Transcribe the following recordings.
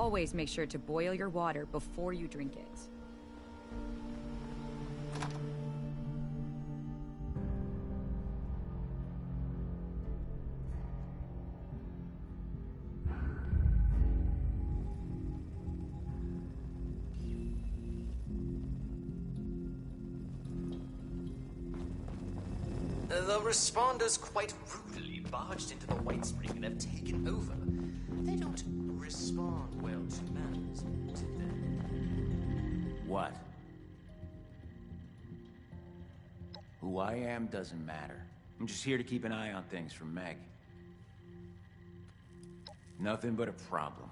always make sure to boil your water before you drink it. The responders quite rudely barged into the White Spring and have taken over. They don't respond well to manners, do they? What? Who I am doesn't matter. I'm just here to keep an eye on things for Meg. Nothing but a problem.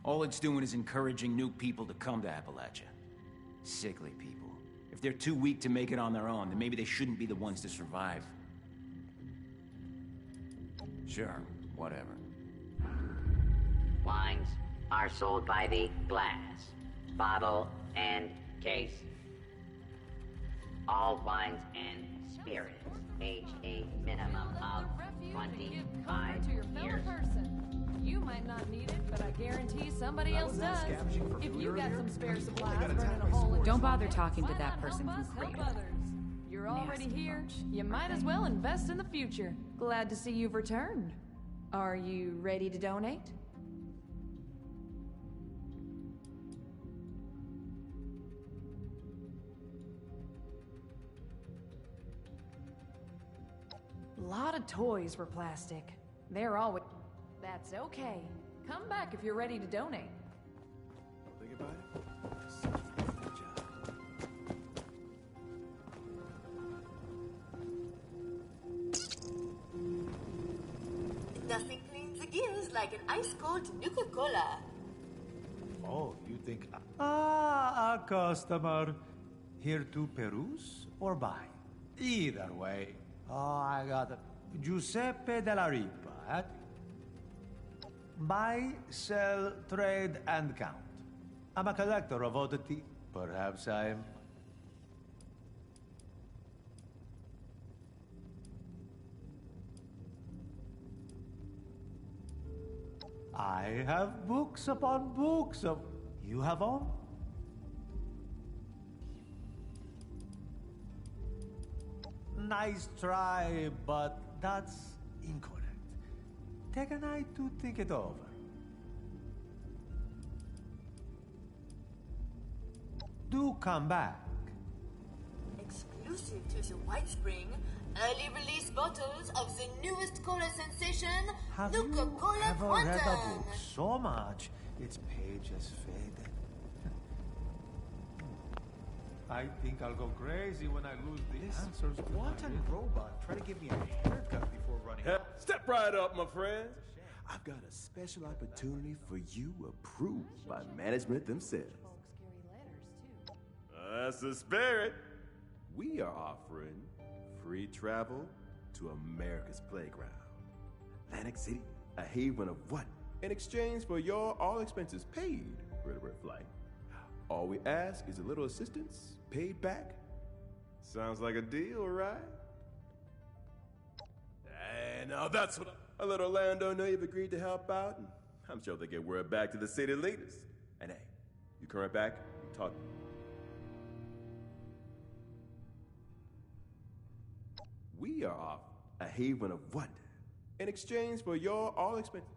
All it's doing is encouraging new people to come to Appalachia. Sickly people. If they're too weak to make it on their own, then maybe they shouldn't be the ones to survive. Sure, whatever. Wines are sold by the glass, bottle, and case. All wines and spirits age a minimum of 25 years. You might not need it, but I guarantee somebody else does. If you got some spare supplies burning a hole in Don't bother talking to that person from Crater. You're already here. You might as well invest in the future. Glad to see you've returned. Are you ready to donate? A lot of toys were plastic. They're always... That's okay. Come back if you're ready to donate. Think about it. Such a good job. Nothing cleans the gears like an ice-cold Nuka-Cola. Oh, you think... Ah, a customer. Here to peruse or buy? Either way. Oh, I got it. Giuseppe della Ripa, eh? Buy, sell, trade, and count. I'm a collector of oddity. Perhaps I'm... I have books upon books of... You have all? Nice try, but that's incorrect. Take a night to think it over. Do come back. Exclusive to the White Spring, early release bottles of the newest cola sensation, Have you Nuka-Cola ever read a Quantum. book so much its page has faded? I think I'll go crazy when I lose the answers to Wanton my robot tried to give me a haircut before running out. Step right up, my friend. I've got a special opportunity for you approved by management themselves. That's the spirit. We are offering free travel to America's playground. Atlantic City, a haven of what? In exchange for your all expenses paid Red flight. All we ask is a little assistance, paid back. Sounds like a deal, right? And now that's what a little landowner you've agreed to help out, and I'm sure they get word back to the city leaders. And hey, you coming back? You talk. We are off a haven of wonder in exchange for your all expenses.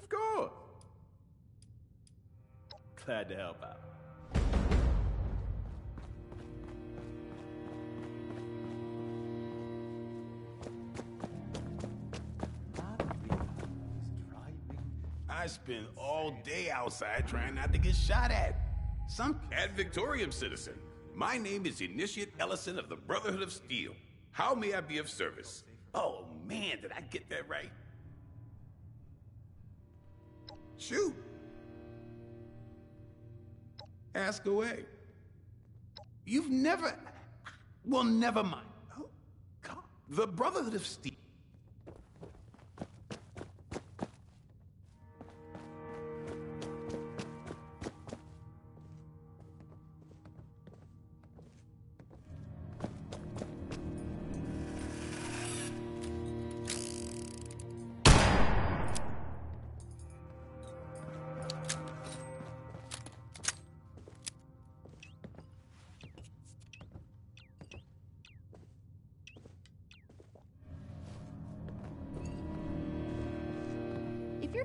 Of course. Glad to help out. I spend all day outside trying not to get shot at. Some ad Victorium citizen. My name is Initiate Ellison of the Brotherhood of Steel. How may I be of service? Oh man, did I get that right? Shoot. Ask away. You've never... Well, never mind. Oh, God. The Brotherhood of Steel.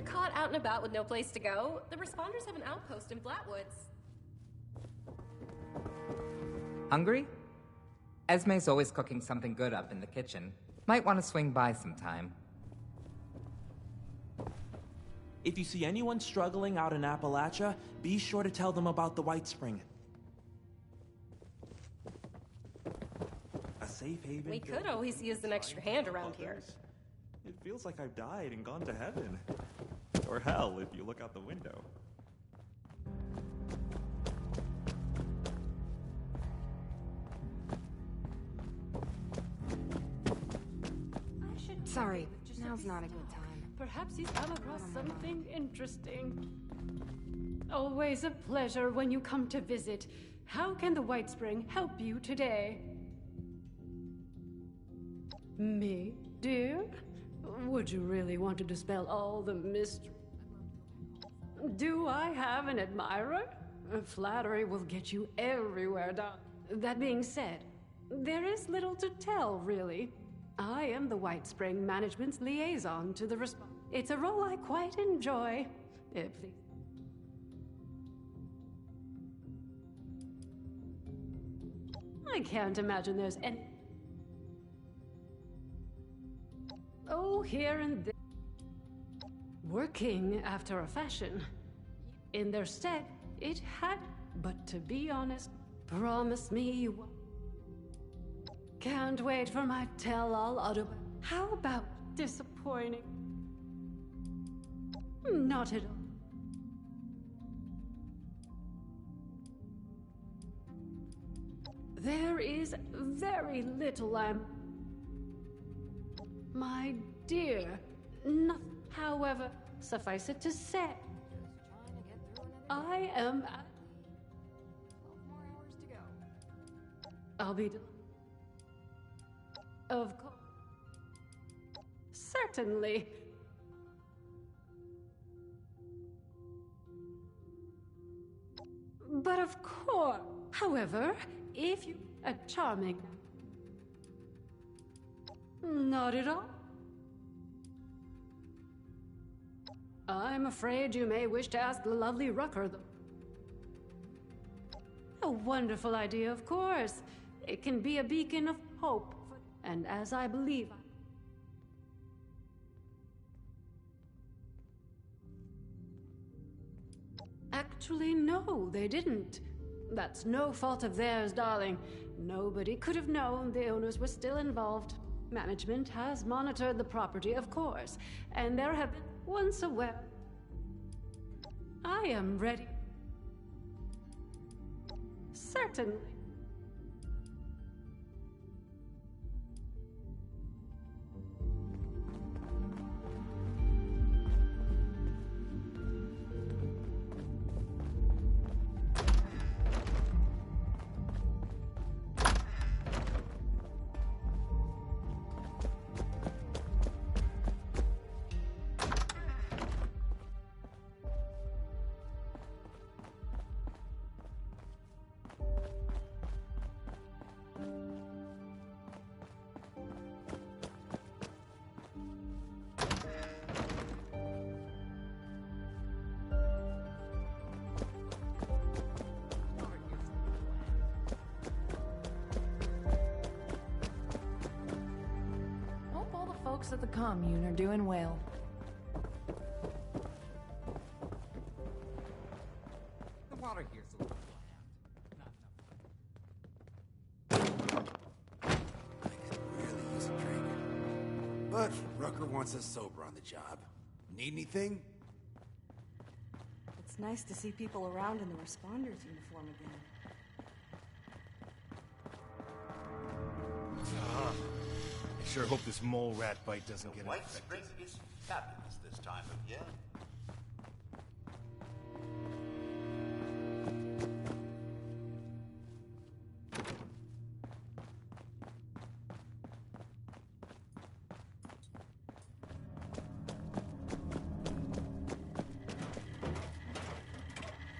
caught out and about with no place to go, the responders have an outpost in Flatwoods. Hungry? Esme's always cooking something good up in the kitchen. Might want to swing by sometime. If you see anyone struggling out in Appalachia, be sure to tell them about the White Spring. A safe haven. We could always use an extra hand around here. It feels like I've died and gone to heaven. Or hell, if you look out the window. Sorry, now's not a good time. Perhaps he's come across something interesting. Always a pleasure when you come to visit. How can the White Spring help you today? Me, dear? Would you really want to dispel all the mystery? Do I have an admirer? Flattery will get you everywhere, darling. That being said, there is little to tell, really. I am the White Spring Management's liaison to the response. It's a role I quite enjoy. I can't imagine there's any... Oh, here and there. Working after a fashion. In their stead, it had... But to be honest, promise me you won't. Can't wait for my tell-all auto... How about disappointing? Not at all. There is very little I'm... My dear, nothing. However, suffice it to say, I am... 12 more hours to go. I'll be... Of course. Certainly. But of course. However, if you... A charming... Not at all. I'm afraid you may wish to ask the lovely Rucker, though. A wonderful idea, of course. It can be a beacon of hope. And as I believe... Actually, no, they didn't. That's no fault of theirs, darling. Nobody could have known the owners were still involved. Management has monitored the property, of course, and there have been once aware. I am ready. Certainly. Folks at the commune are doing well. The water here's a little I could really use a drink. But Rucker wants us sober on the job. Need anything? It's nice to see people around in the responders uniform again. I sure hope this mole rat bite doesn't get White infected. Spring is fabulous this time of year.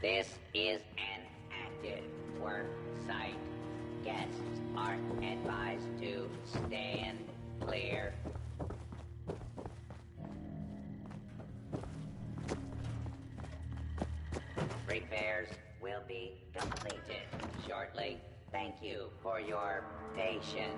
This is an active work site. Guests are advised to stand clear. for your patience.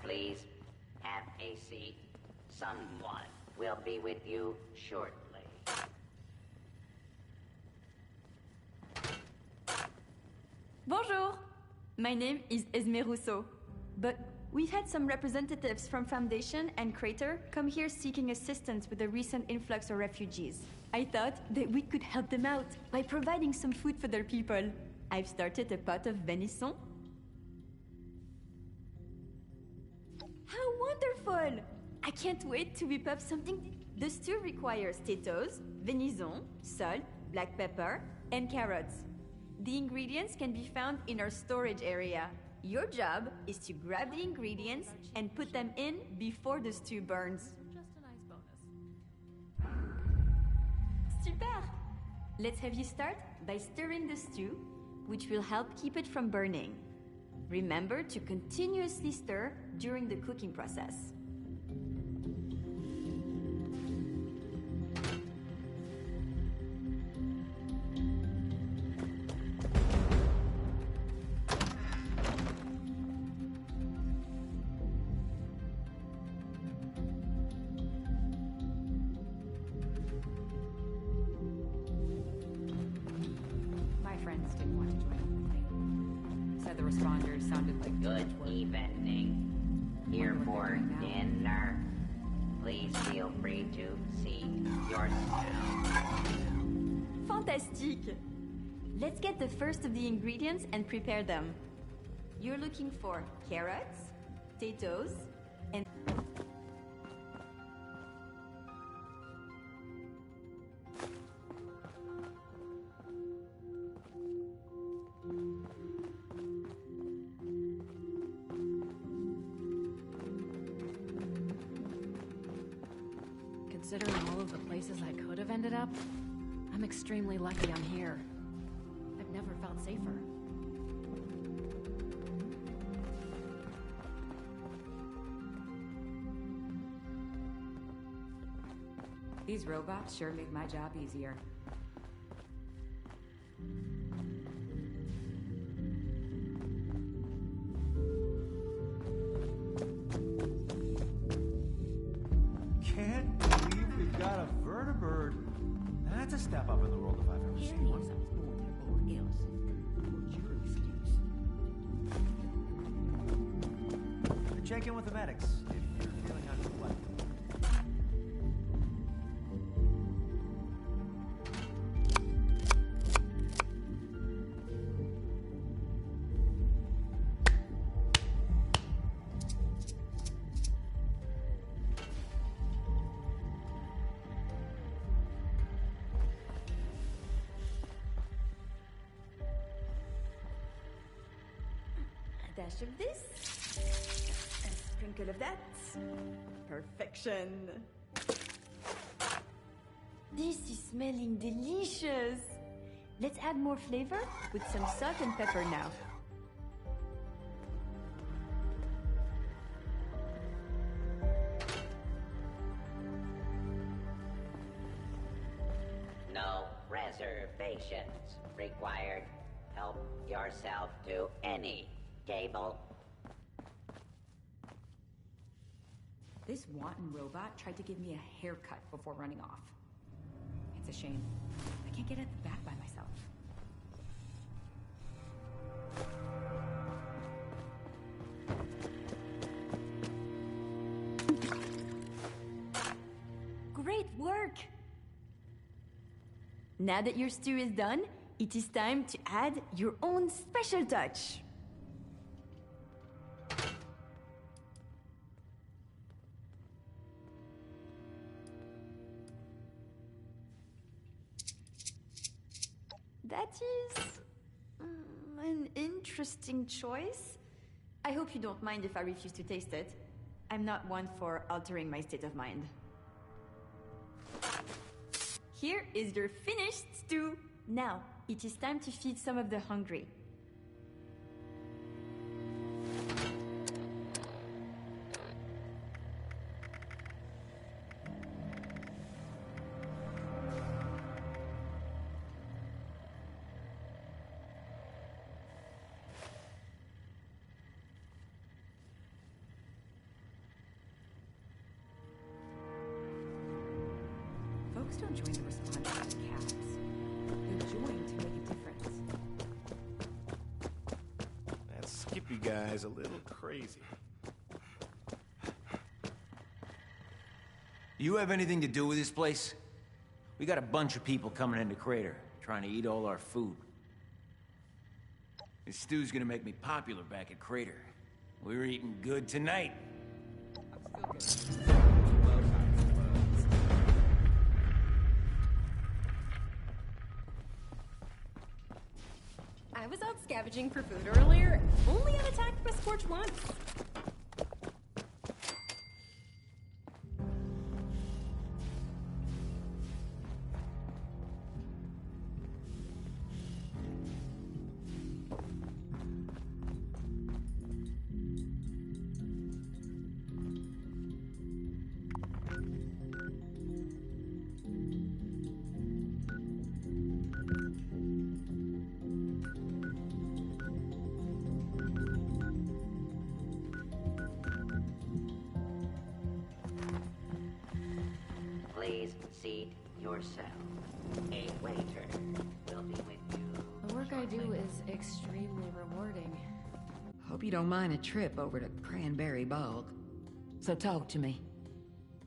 Please have a seat. Someone will be with you shortly. Bonjour! My name is Esme Rousseau, but we've had some representatives from Foundation and Crater come here seeking assistance with the recent influx of refugees. I thought that we could help them out by providing some food for their people. I've started a pot of venison. How wonderful! I can't wait to whip up something. The stew requires potatoes, venison, salt, black pepper, and carrots. The ingredients can be found in our storage area. Your job is to grab the ingredients and put them in before the stew burns. Just a nice bonus. Super! Let's have you start by stirring the stew, which will help keep it from burning. Remember to continuously stir during the cooking process. My friends didn't want to join with me. Said the responders sounded like Good evening. Here for dinner. Please feel free to seat yourself. Fantastique! Let's get the first of the ingredients and prepare them. You're looking for carrots, potatoes, and... Considering all of the places I could have ended up, I'm extremely lucky I'm here. I've never felt safer. These robots sure make my job easier. Can't believe we've got a vertibird. That's a step up in the world if I've ever seen one. Check in with the medics if you're feeling under the weather. A dash of this. A sprinkle of that. Perfection. This is smelling delicious. Let's add more flavor with some salt and pepper now. No reservations required. Help yourself to any table. This wanton robot tried to give me a haircut before running off. It's a shame. I can't get at the back by myself. Great work! Now that your stew is done, it is time to add your own special touch. That is an interesting choice. I hope you don't mind if I refuse to taste it. I'm not one for altering my state of mind. Here is your finished stew. Now, it is time to feed some of the hungry. Folks don't join the responders as cats. They join to make a difference. That Skippy guy's a little crazy. Do you have anything to do with this place? We got a bunch of people coming into Crater, trying to eat all our food. This stew's gonna make me popular back at Crater. We're eating good tonight. I was out scavenging for food earlier, only got attacked by Scorch once. Please seat yourself. A waiter will be with you. The work I do is extremely rewarding. Hope you don't mind a trip over to Cranberry Bog. So talk to me.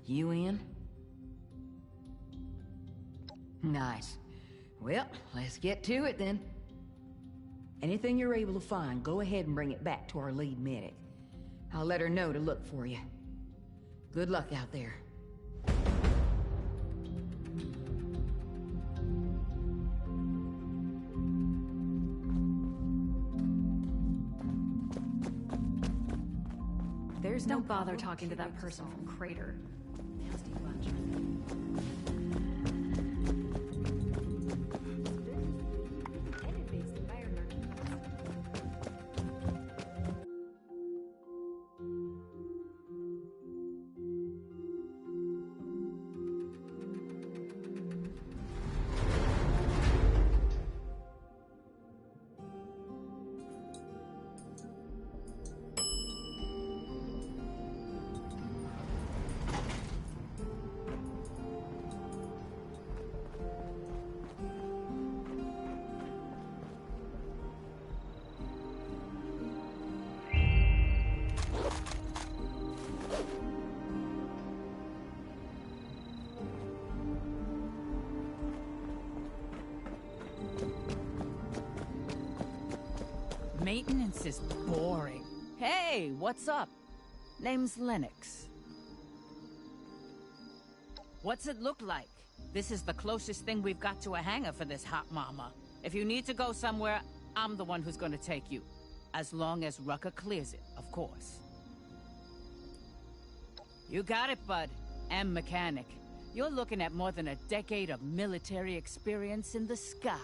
You in? Nice. Well, let's get to it then. Anything you're able to find, go ahead and bring it back to our lead medic. I'll let her know to look for you. Good luck out there. There's Don't bother talking to that person from Crater. Nasty bunch. Maintenance is boring. Hey, what's up? Name's Lennox. What's it look like? This is the closest thing we've got to a hangar for this hot mama. If you need to go somewhere, I'm the one who's gonna take you. As long as Rucker clears it, of course. You got it, bud. And mechanic. You're looking at more than a decade of military experience in the sky.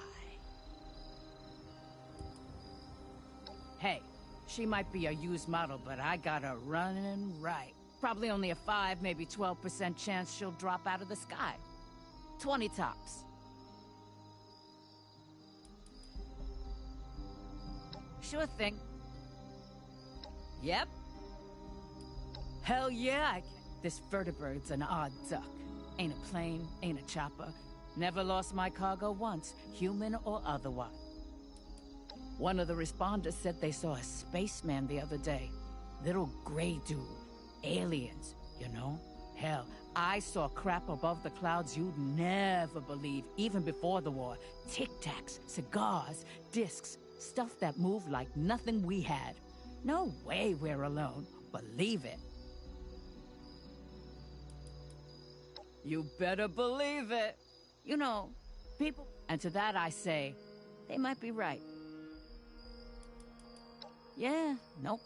Hey, she might be a used model, but I got her running right. Probably only a 5, maybe 12% chance she'll drop out of the sky. 20 tops. Sure thing. Yep. Hell yeah, this vertebrate's an odd duck. Ain't a plane, ain't a chopper. Never lost my cargo once, human or otherwise. One of the responders said they saw a spaceman the other day. Little gray dude. Aliens, you know? Hell, I saw crap above the clouds you'd never believe, even before the war. Tic-tacs, cigars, discs, stuff that moved like nothing we had. No way we're alone. Believe it. You better believe it. You know, people... And to that I say, They might be right. Yeah, nope.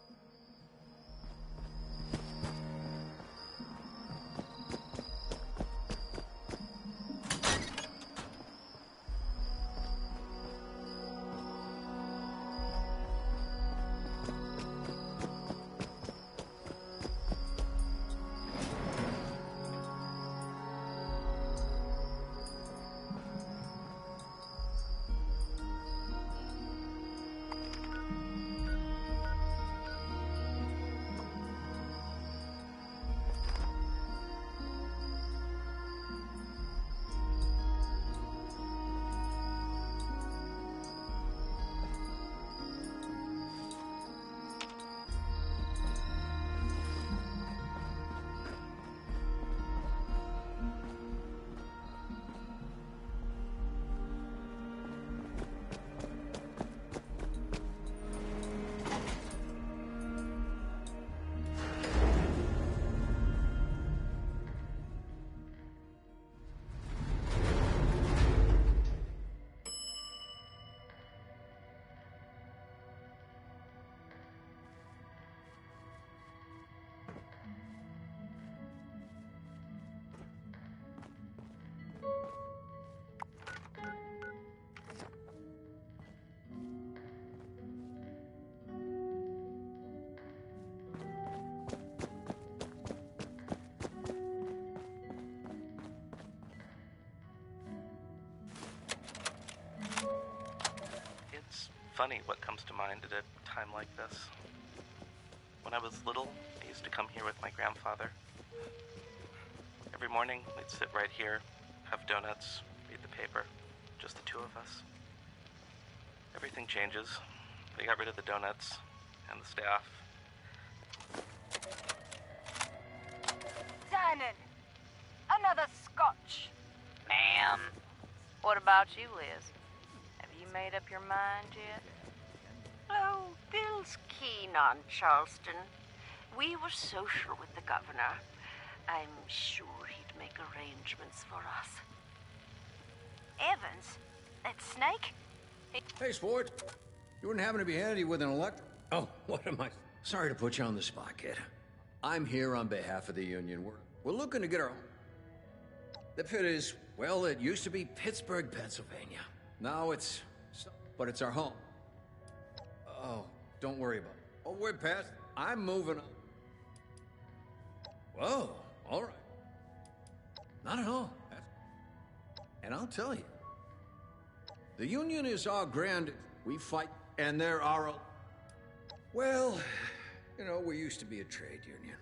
Funny what comes to mind at a time like this. When I was little, I used to come here with my grandfather. Every morning, we'd sit right here, have donuts, read the paper, just the two of us. Everything changes. They got rid of the donuts and the staff. Dining. Another scotch. Ma'am. What about you, Liz? Have you made up your mind yet? Oh, Bill's keen on Charleston. We were social with the governor. I'm sure he'd make arrangements for us. Evans? That snake? Hey, sport. You wouldn't happen to be handy with an elect? Oh, what am I? Sorry to put you on the spot, kid. I'm here on behalf of the union. We're looking to get our... The pit is, well, it used to be Pittsburgh, Pennsylvania. Now it's... But it's our home. Oh, don't worry about it. Oh, we're past... I'm moving on. Whoa, all right. Not at all. And I'll tell you, the union is our grand... We fight, and there are... Well, you know, we used to be a trade union.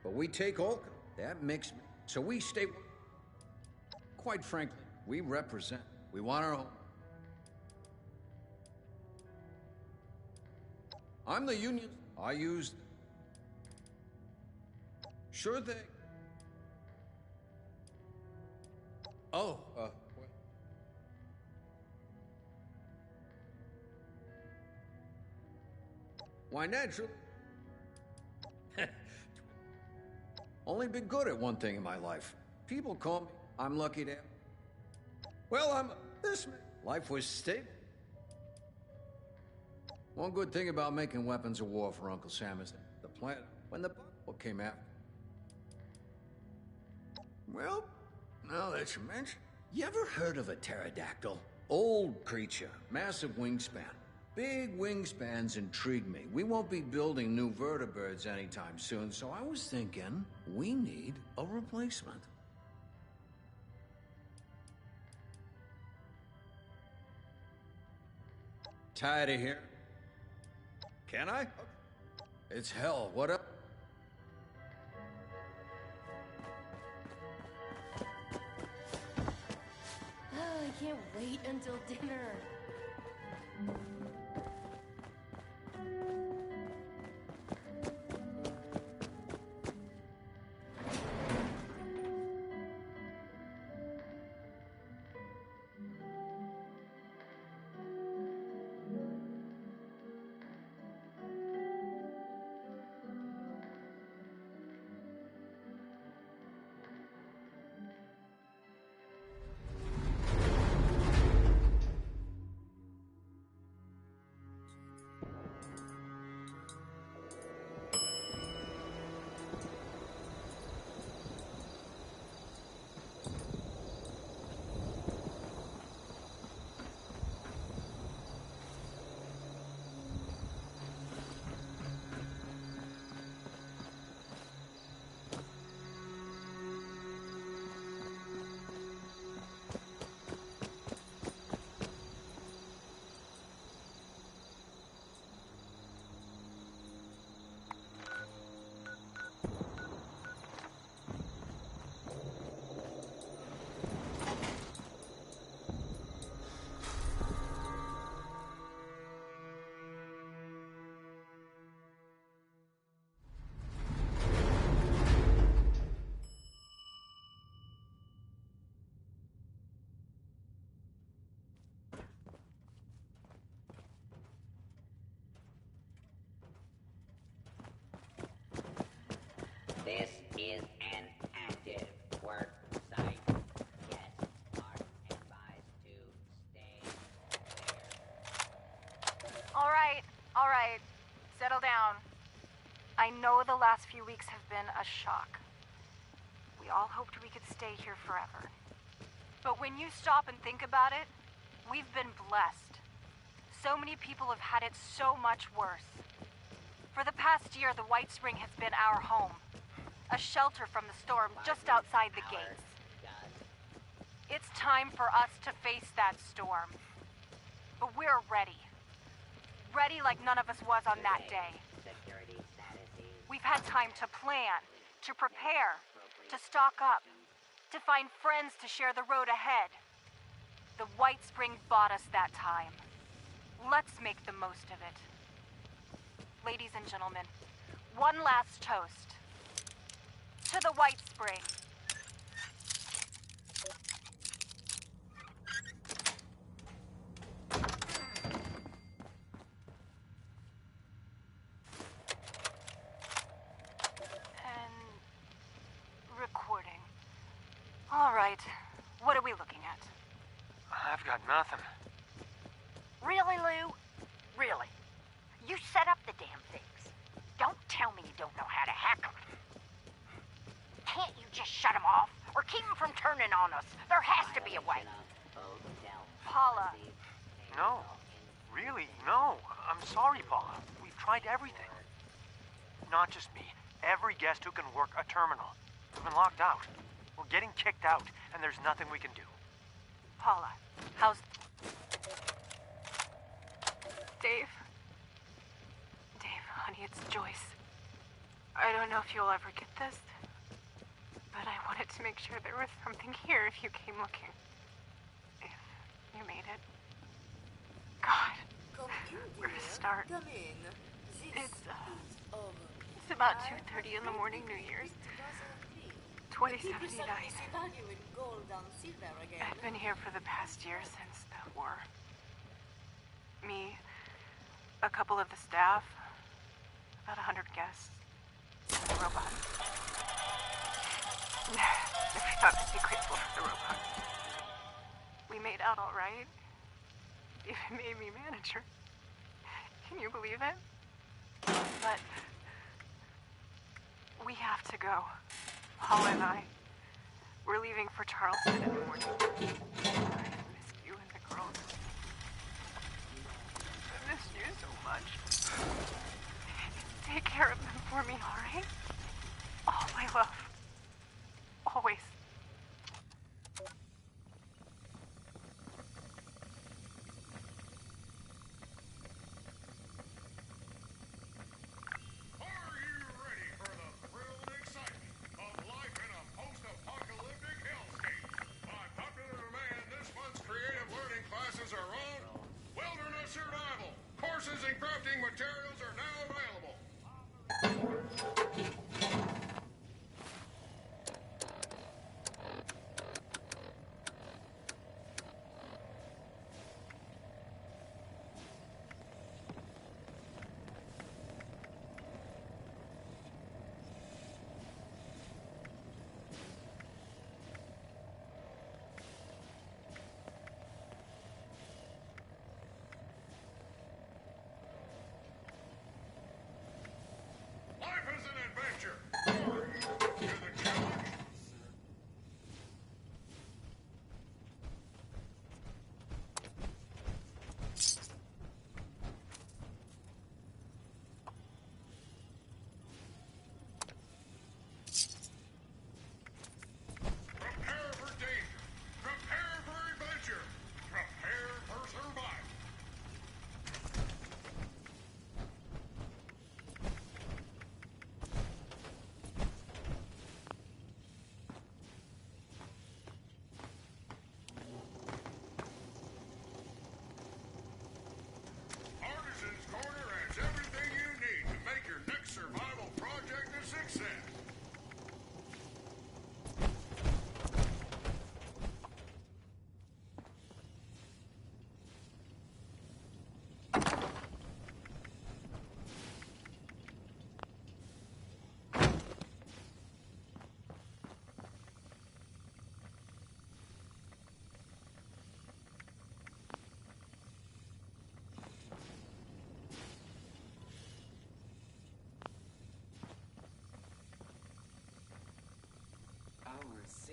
But we take all... That makes me... So we stay... Quite frankly, we represent. We want our own. I'm the union. I use... Sure thing. Oh, well. Why, naturally. Only been good at one thing in my life. People call me. I'm lucky to have... Well, I'm this man. Life was stable. One good thing about making weapons of war for Uncle Sam is the plan when the book came out. Well, now that you mention, you ever heard of a pterodactyl? Old creature, massive wingspan. Big wingspans intrigue me. We won't be building new vertebrates anytime soon, so I was thinking we need a replacement. Tired of here? Can I? It's hell. What up? Oh, I can't wait until dinner. This is an active work site. Guests are advised to stay there. All right. Settle down. I know the last few weeks have been a shock. We all hoped we could stay here forever. But when you stop and think about it, we've been blessed. So many people have had it so much worse. For the past year, the White Spring has been our home. A shelter from the storm just outside the gates. It's time for us to face that storm. But we're ready. Ready like none of us was on that day. We've had time to plan, to prepare, to stock up, to find friends to share the road ahead. The White Spring bought us that time. Let's make the most of it. Ladies and gentlemen, one last toast. To the White Spring. Recording. All right. What are we looking at? I've got nothing. Really, Lou? Really? You set up the damn things. Don't tell me you don't know how to hack them. Can't you just shut them off? Or keep them from turning on us? There has to be a way. Paula. No. Really, no. I'm sorry, Paula. We've tried everything. Not just me. Every guest who can work a terminal. We've been locked out. We're getting kicked out, and there's nothing we can do. Paula, how's... Dave? Dave, honey, it's Joyce. I don't know if you'll ever get this, but I wanted to make sure there was something here if you came looking. If you made it. God, where to start? It's about 2:30 in the morning, New Year's. 2079. I've been here for the past year since the war. Me, a couple of the staff, about 100 guests, and the robot. If we thought I'd be grateful for the robot. We made out all right. Even made me manager. Can you believe it? But we have to go. Paul and I. We're leaving for Charleston in the morning. I miss you and the girls. I miss you so much. Take care of them for me, all right? All my love. Always. Survival. Courses and crafting materials are now available.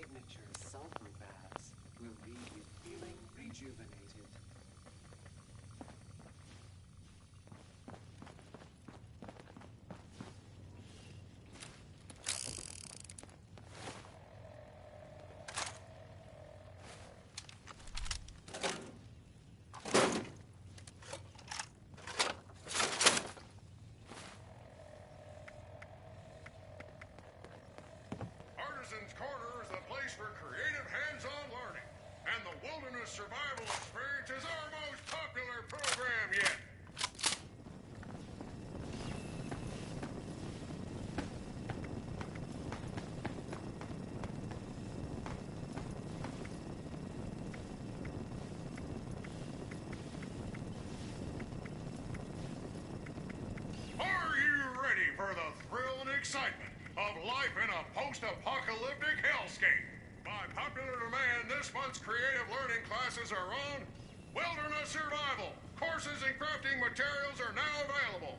signature sulfur baths will leave you feeling rejuvenated. Artisan's Corner is the place for creative hands-on learning, and the Wilderness Survival Experience is our most popular program yet. Are you ready for the thrill and excitement of life in a post-apocalyptic hellscape? By popular demand, this month's creative learning classes are on Wilderness Survival. Courses and crafting materials are now available.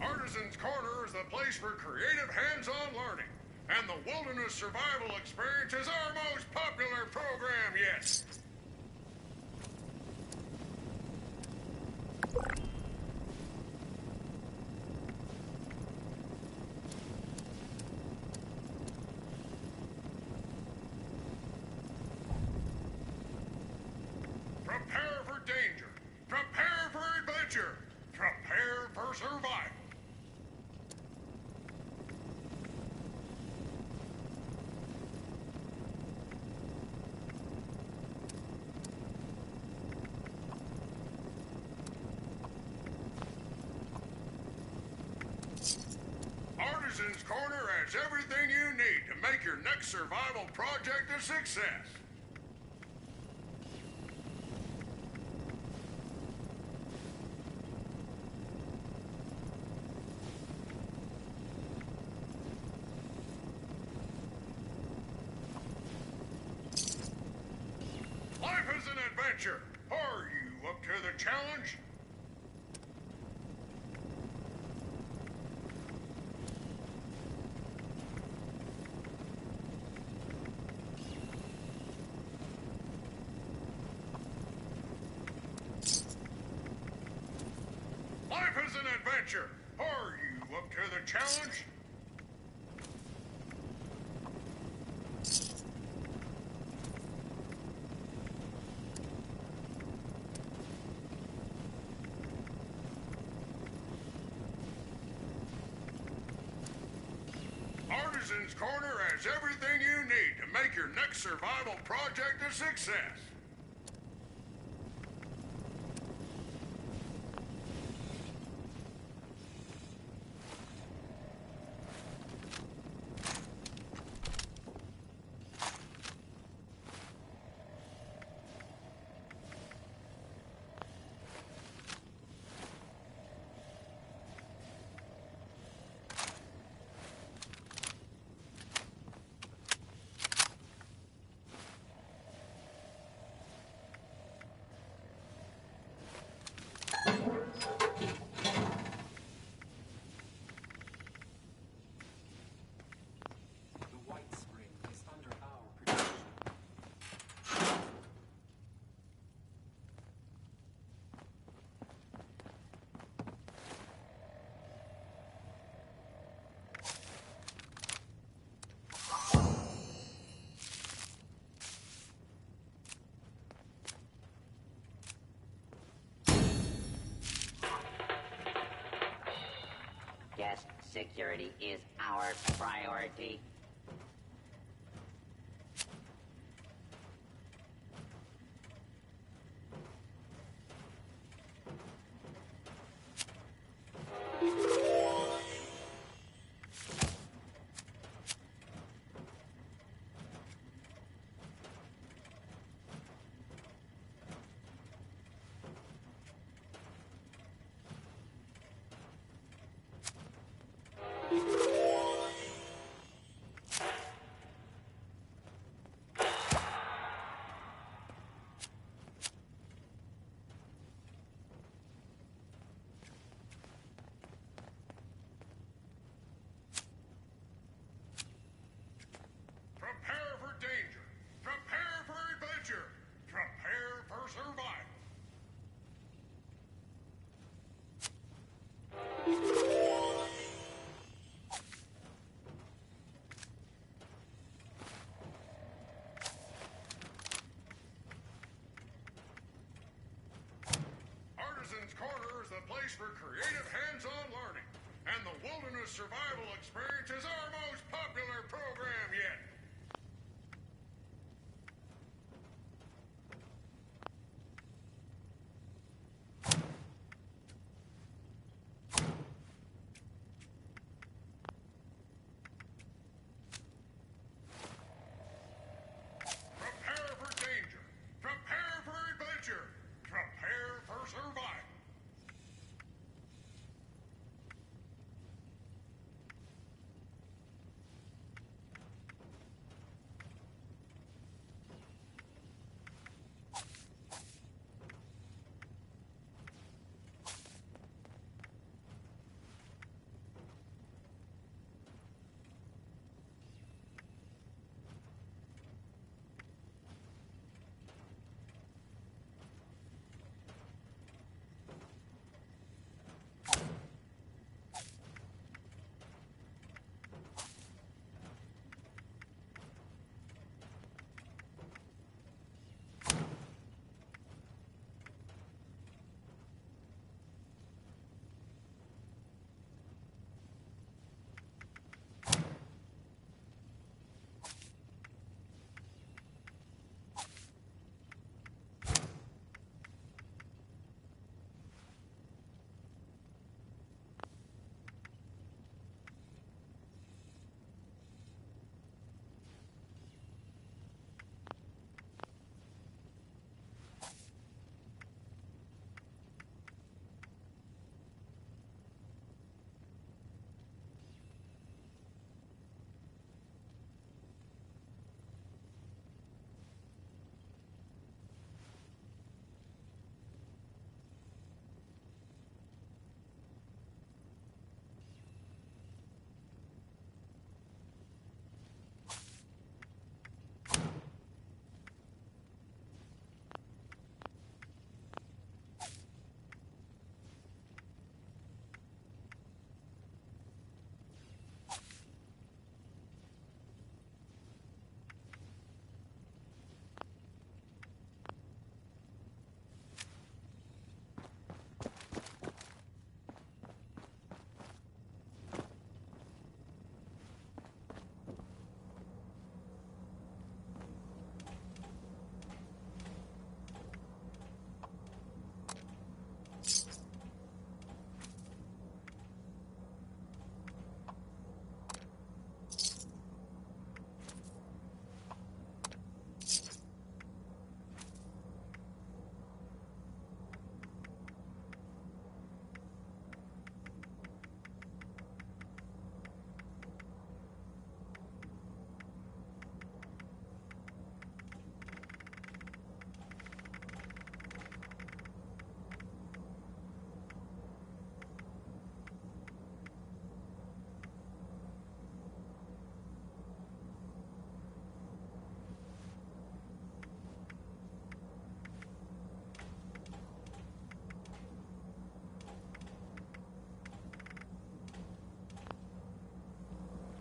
Artisan's Corner is the place for creative hands-on learning, and the Wilderness Survival Experience is our most popular program yet. Prepare for danger. Prepare for adventure. Prepare for survival. Artisan's Corner has everything you need to make your next survival project a success. Life is an adventure. Are you up to the challenge? Life is an adventure. Are you up to the challenge? Artisan's Corner has everything you need to make your next survival project a success. Guest security is our priority. survival experience is our most popular program yet. Prepare for danger. Prepare for adventure. Prepare for survival.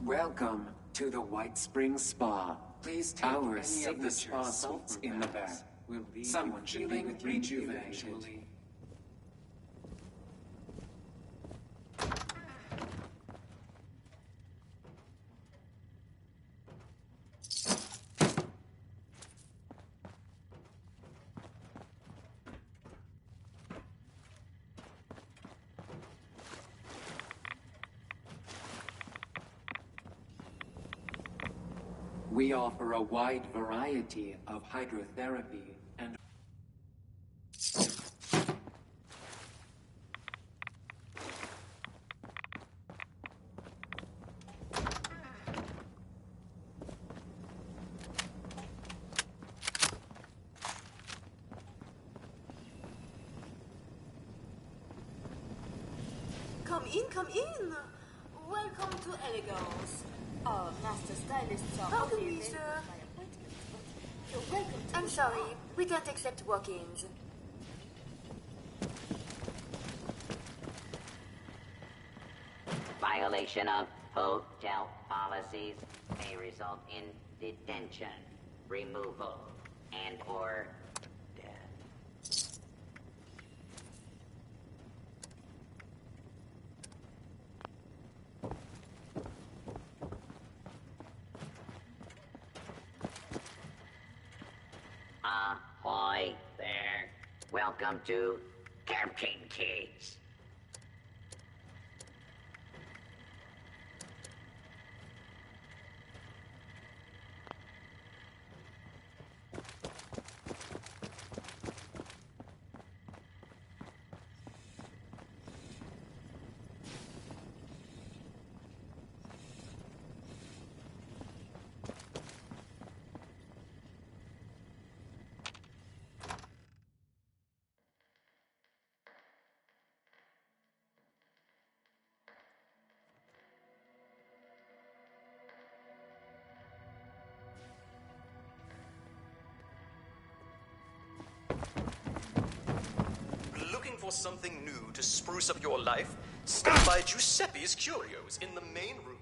Welcome to the White Springs Spa. Please take any of the spa salts in the back. Someone should be rejuvenated. We offer a wide variety of hydrotherapy and Come in! Welcome to Elegance. Our master stylists are How can we serve? You're welcome to I'm sorry, we can't accept walk-ins. Violation of hotel policies may result in detention, removal, and/or death. Welcome to Camping Kids. Looking for something new to spruce up your life? Stop by Giuseppe's Curios in the main room.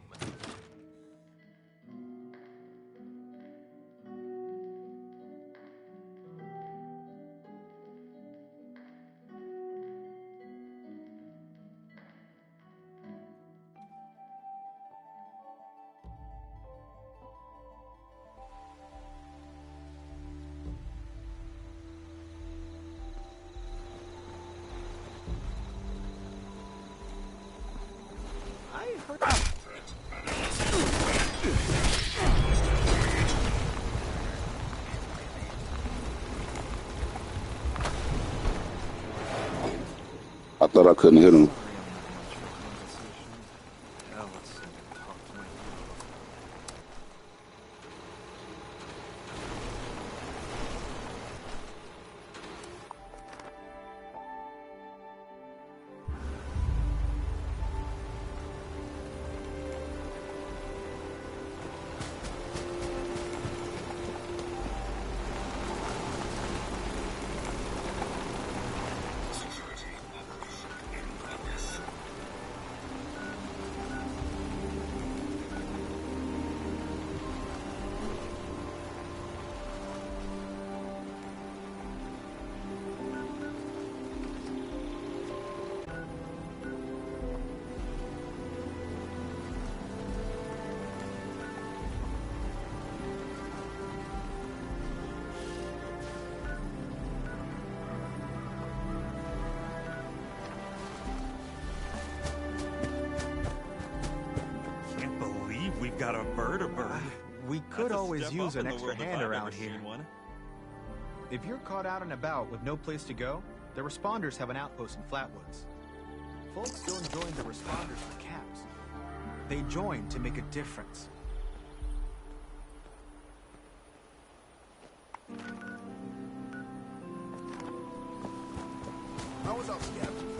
I thought I couldn't hit him. Got a vertebrate. We could That's a always step use up an in the extra world if hand I've around ever here. seen one. If you're caught out and about with no place to go, the responders have an outpost in Flatwoods. Folks don't join the responders for caps. They join to make a difference. I was off scavenging.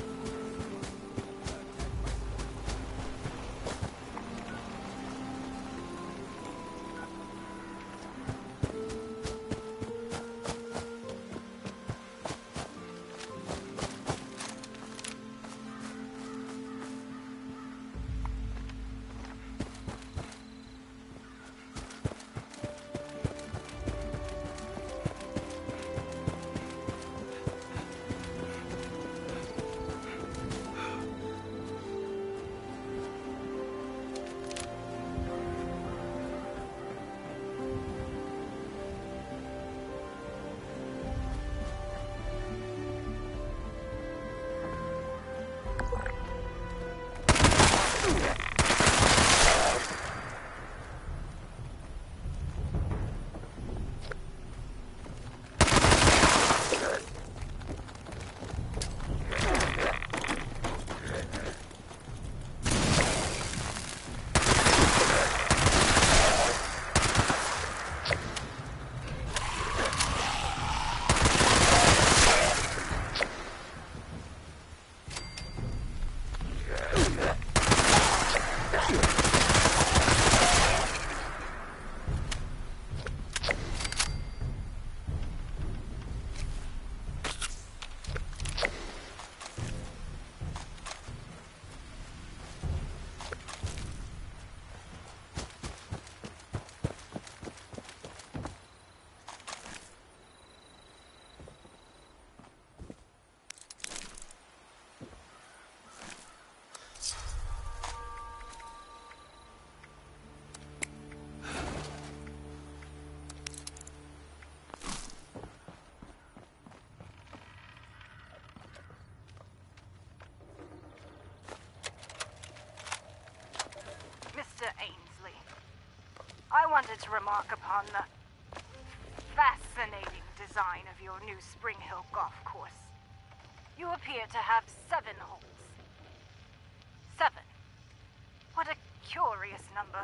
wanted to remark upon the fascinating design of your new Spring Hill golf course. You appear to have 7 holes. 7. What a curious number.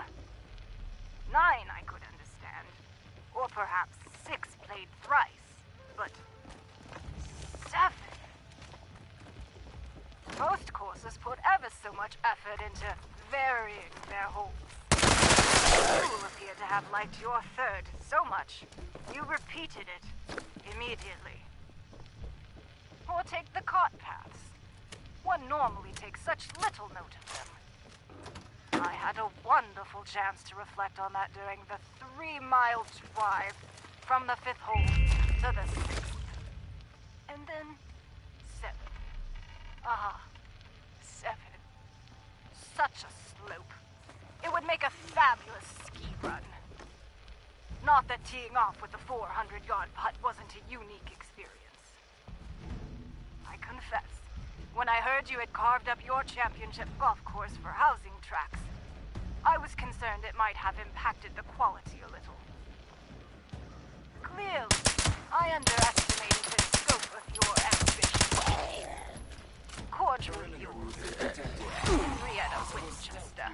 9 I could understand. Or perhaps 6 played thrice. But 7? Most courses put ever so much effort into varying their holes. You appear to have liked your 3rd so much, you repeated it immediately. Or take the cart paths. One normally takes such little note of them. I had a wonderful chance to reflect on that during the 3-mile drive from the 5th hole to the 6th. And then 7. 7. Such a slope. It would make a fabulous ski run. Not that teeing off with the 400-yard putt wasn't a unique experience. I confess, when I heard you had carved up your championship golf course for housing tracks, I was concerned it might have impacted the quality a little. Clearly, I underestimated the scope of your ambition. Cordially yours, Henrietta Winchester.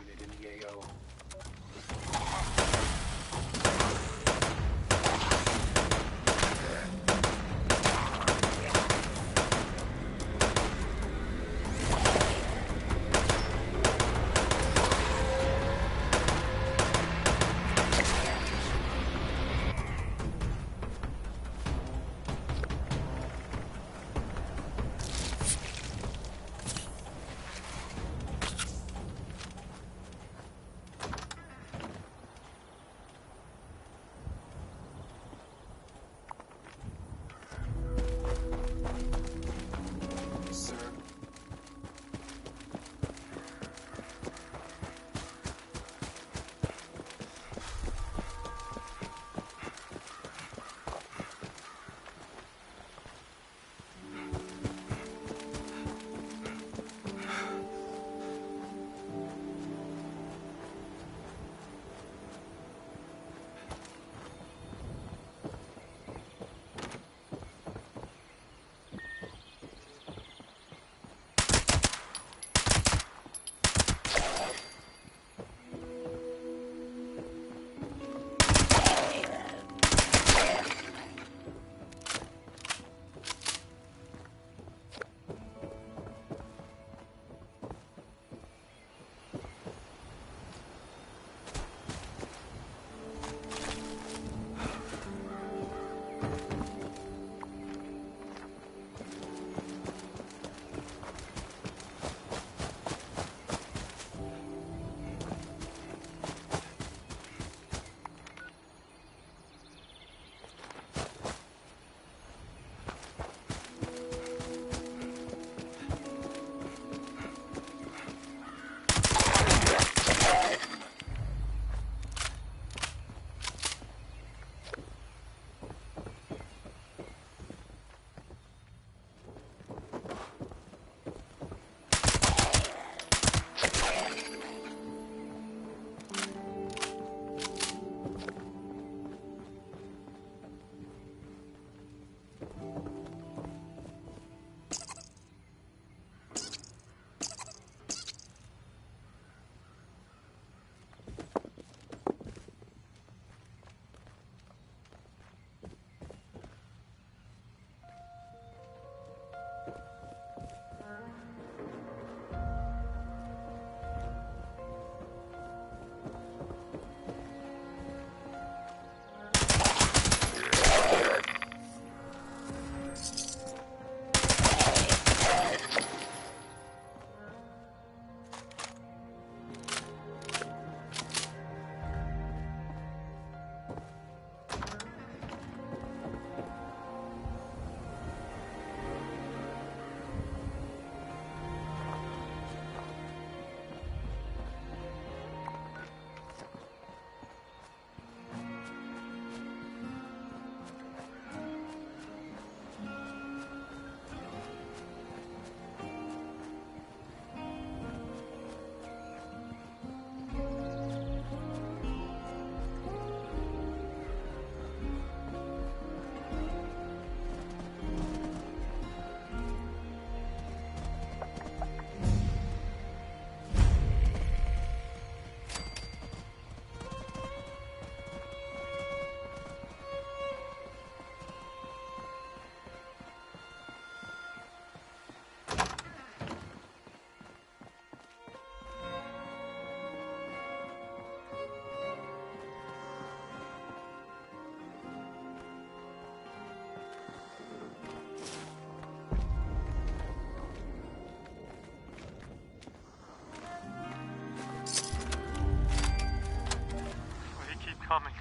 coming.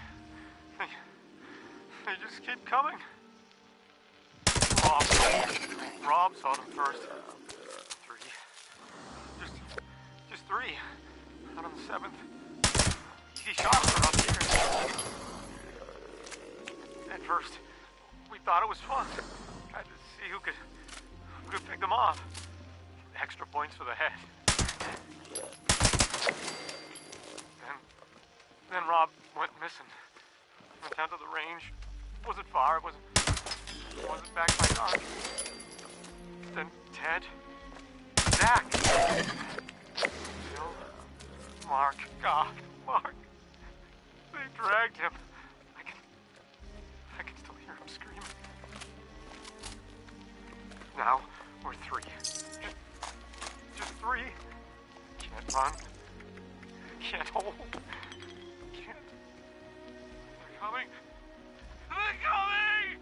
They just keep coming. Rob saw them first. 3. Just 3. Out on the 7th. Easy shots from up here. At first, we thought it was fun. Tried to see who could pick them off. Extra points for the head. Then Rob went missing. Went down to the range. Wasn't far. It wasn't back by dark. Then Ted. Zach. Jill. Mark. God, Mark. They dragged him. I can still hear him screaming. Now we're 3. Just 3. Can't run. Can't hold. Can't. They're coming. They're coming!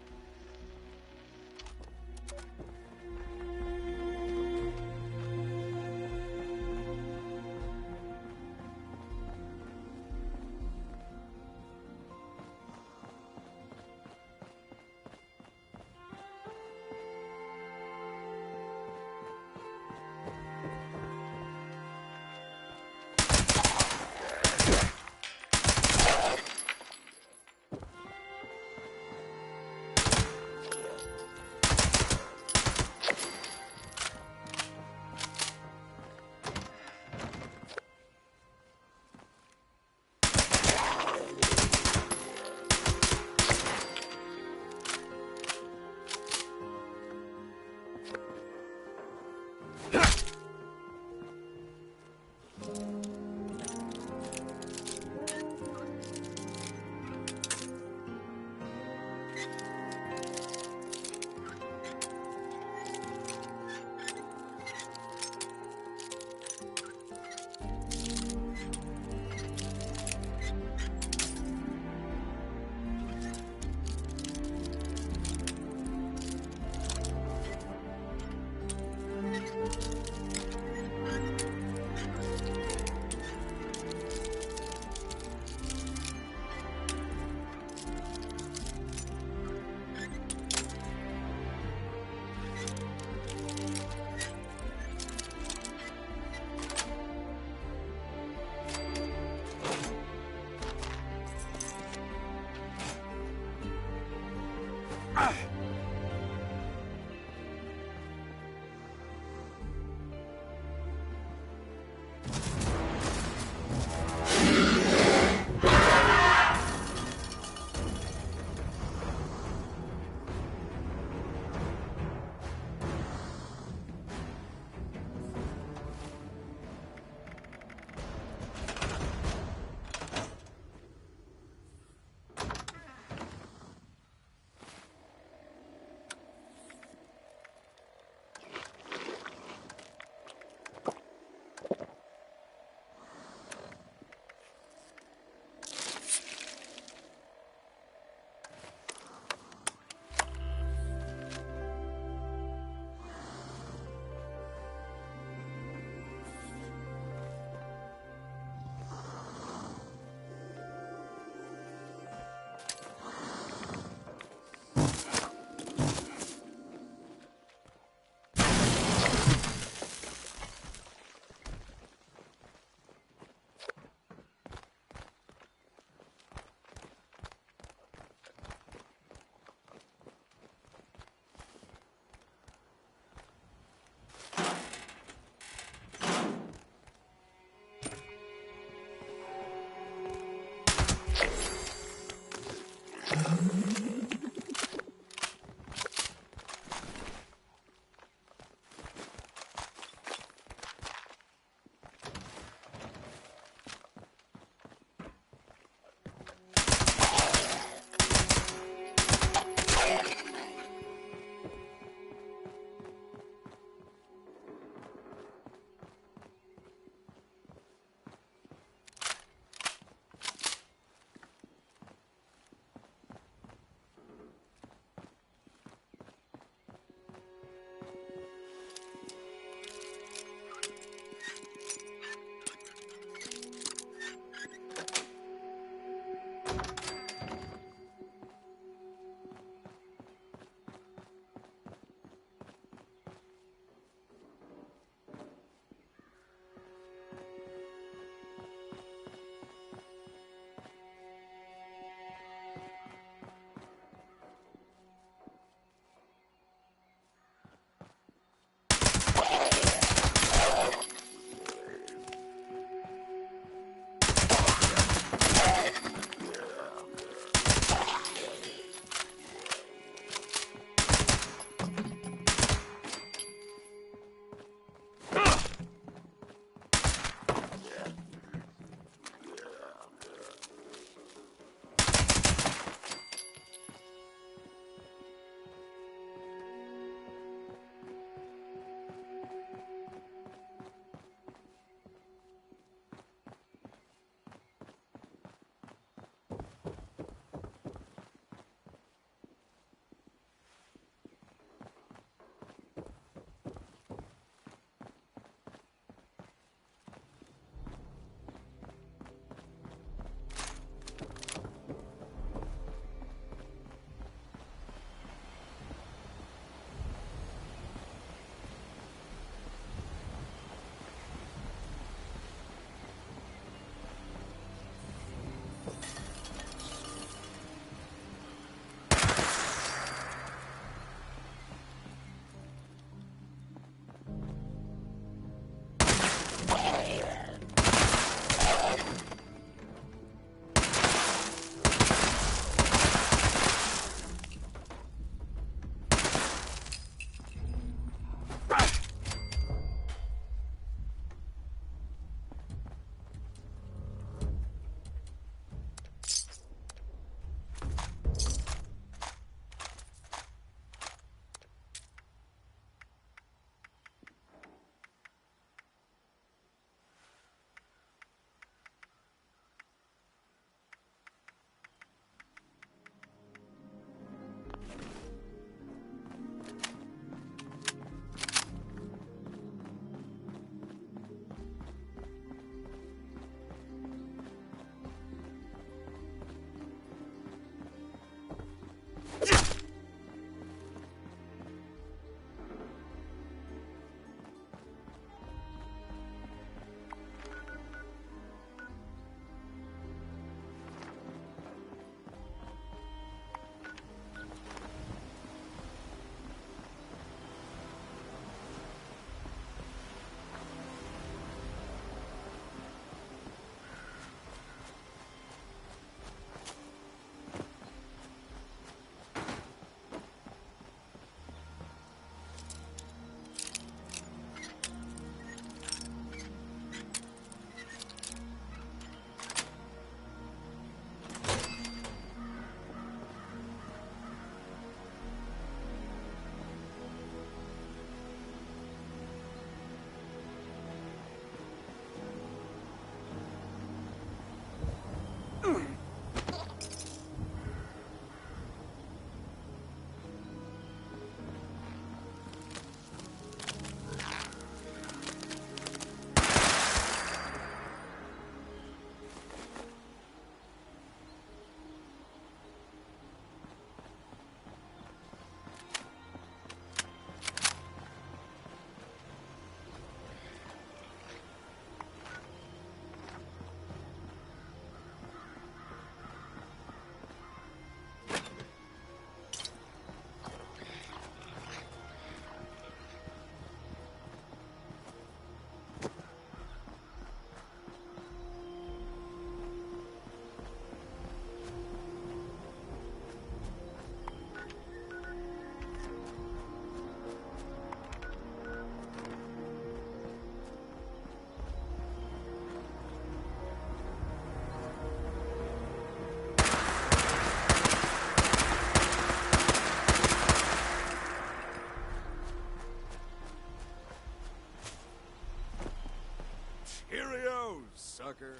sucker.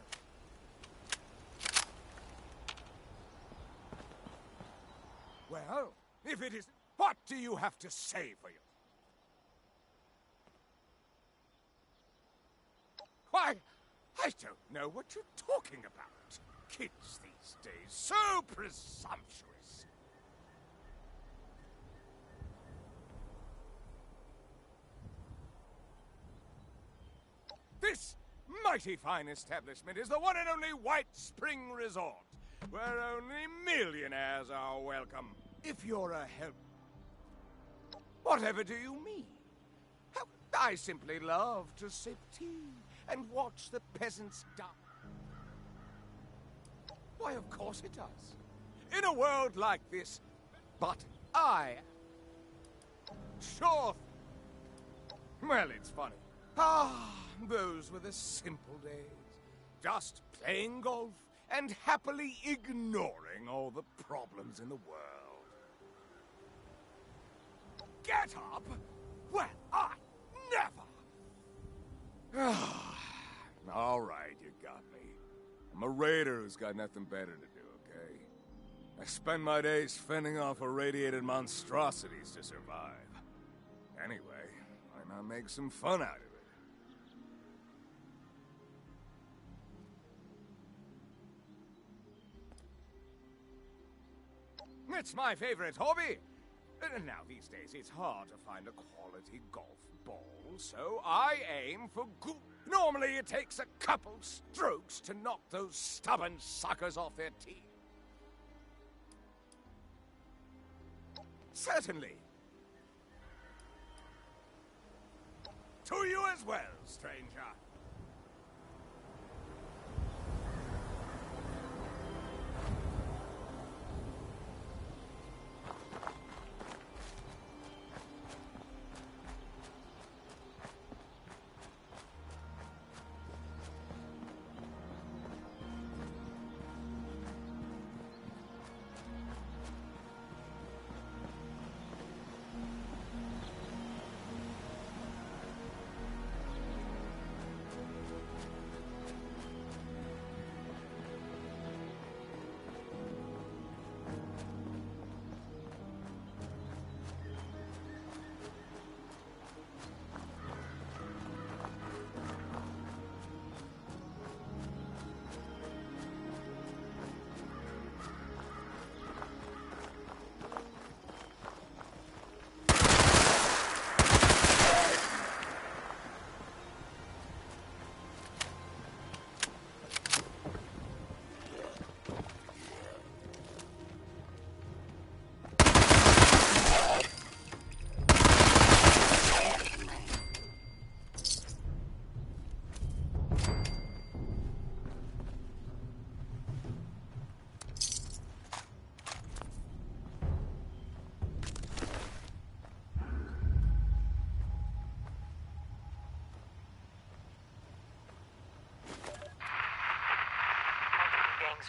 Well, if it is... What do you have to say for you? Why, I don't know what you're talking about. Kids these days, so presumptuous. This mighty fine establishment is the one and only White Spring Resort, where only millionaires are welcome. If you're a help... Whatever do you mean? I simply love to sip tea and watch the peasants die. Why, of course it does. In a world like this, but I... Sure. Well, it's funny. Those were the simple days. Just playing golf and happily ignoring all the problems in the world. Get up? Well, I never! All right, you got me. I'm a raider who's got nothing better to do, okay? I spend my days fending off irradiated monstrosities to survive. Anyway, why not make some fun out of it? It's my favorite hobby. Now, these days, it's hard to find a quality golf ball, so I aim for good. Normally, it takes a couple strokes to knock those stubborn suckers off their tee. Certainly. To you as well, stranger.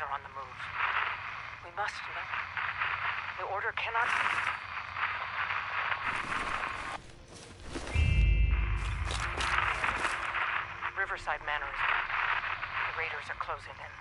Are on the move. We must know. The order cannot... Riverside Manor is back. The raiders are closing in.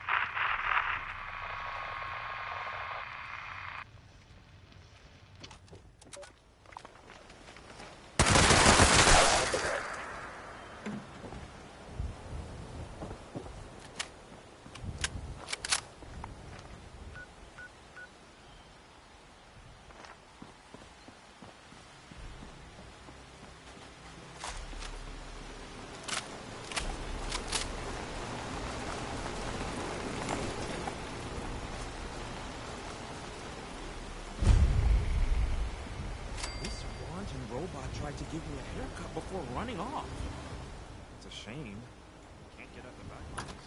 Robot tried to give me a haircut before running off. It's a shame. Can't get at the back of myself.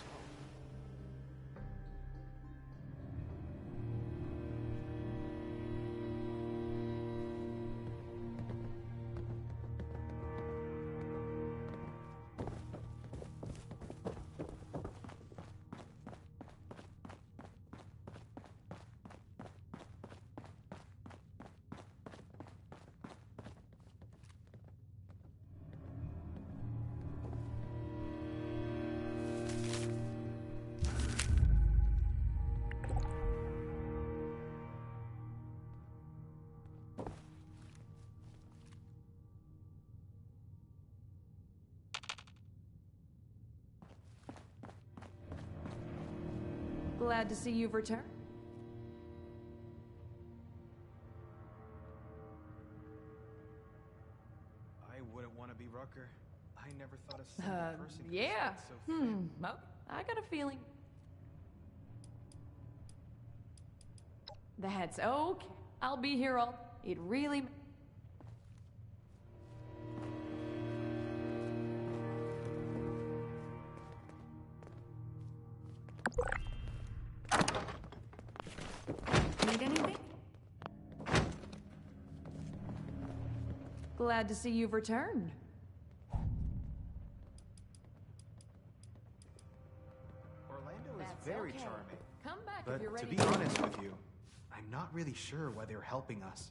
Glad to see you've returned. I wouldn't want to be Rucker. I never thought a single person could Yeah. sweat so thin. Oh, I got a feeling. That's okay. I'll be here all... It really... Need anything? Glad to see you've returned. Orlando is That's very okay. charming. Come back if But you're to ready. be honest with you, I'm not really sure why they're helping us.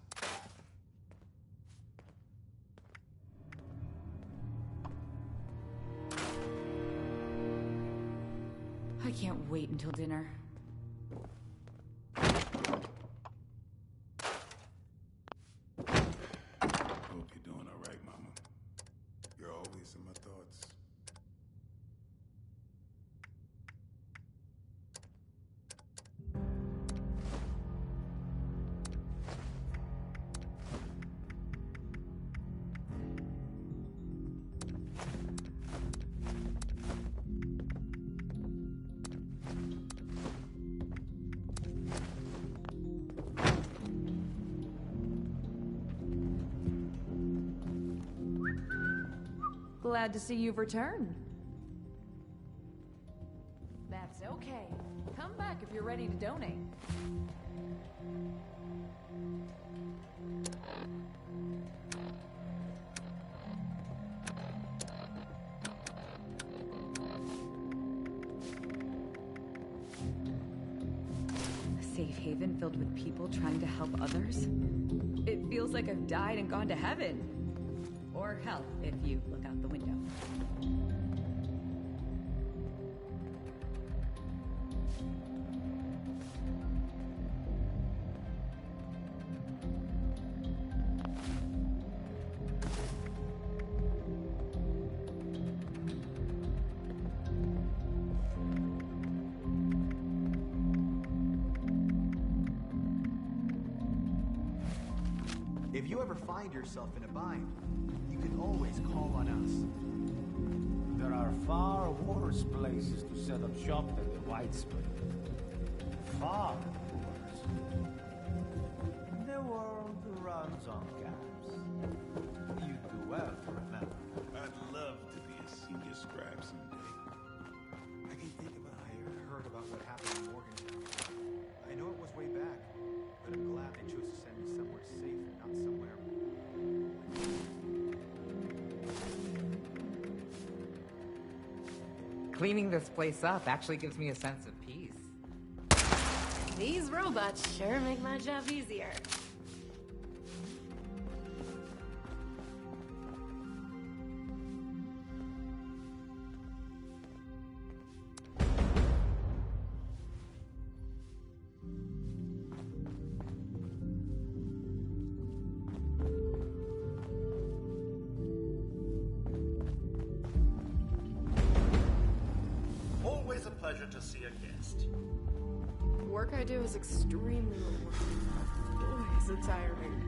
I can't wait until dinner. Hope you're doing all right, Mama. You're always in my thoughts. Glad to see you've returned. That's okay. Come back if you're ready to donate. A safe haven filled with people trying to help others? It feels like I've died and gone to heaven. Or hell, if you look out the window. If you ever find yourself in a bind, you can always call on us. There are far worse places to set up shop than the White Spring. Far worse. The world runs on gaps. You'd do well to remember. I'd love to be a senior scribe someday. I can think about how you heard about what happened in Morgantown. I know it was way back, but I'm glad they chose to send me somewhere safe and not somewhere... Cleaning this place up actually gives me a sense of peace. These robots sure make my job easier. Always a pleasure to see a guest. The work I do is extremely rewarding. Boy, is it tiring.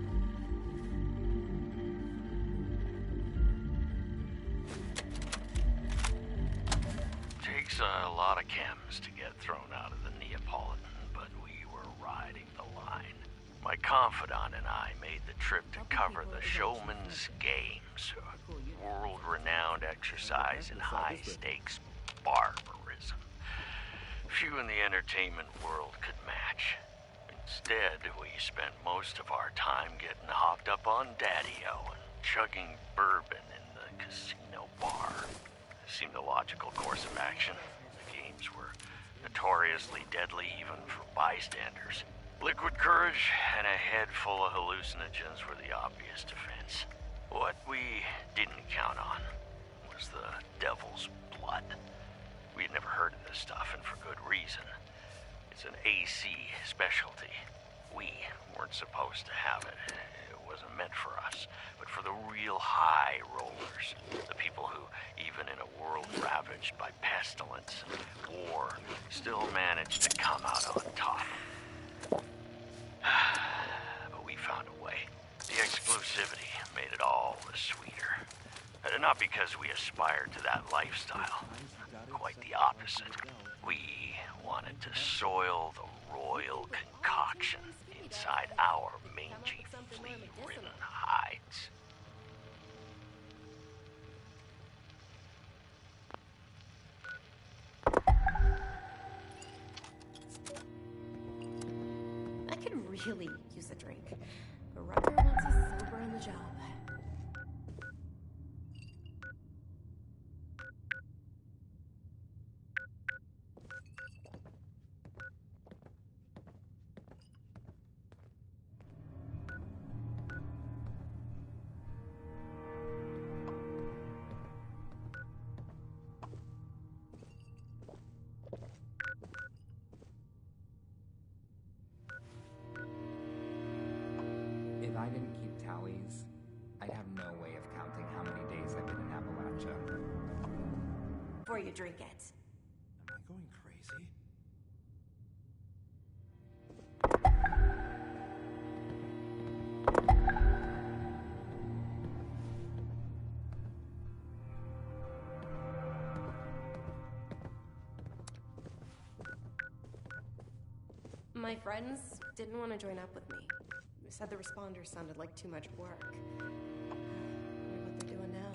Takes a lot of chems to get thrown out of the Neapolitan, but we were riding the line. My confidant and I made the trip to cover the Showman's Games, a world-renowned exercise in high-stakes barbarism. Few in the entertainment world could match. Instead, we spent most of our time getting hopped up on Daddy-O and chugging bourbon in the casino bar. Seemed a logical course of action. The games were notoriously deadly even for bystanders. Liquid courage and a head full of hallucinogens were the obvious defense. What we didn't count on was the devil's blood. We had never heard of this stuff, and for good reason. It's an AC specialty. We weren't supposed to have it. It wasn't meant for us, but for the real high rollers. The people who, even in a world ravaged by pestilence and war, still managed to come out on top. But we found a way. The exclusivity made it all the sweeter. Not because we aspired to that lifestyle. Quite the opposite. We wanted to soil the royal concoction inside our mangy, flea-ridden hides. I could really use a drink. But Rucker wants us sober on the job. If I didn't keep tallies, I'd have no way of counting how many days I've been in Appalachia. Before you drink it. Am I going crazy? My friends didn't want to join up with me. They said the responders sounded like too much work. I wonder what they're doing now.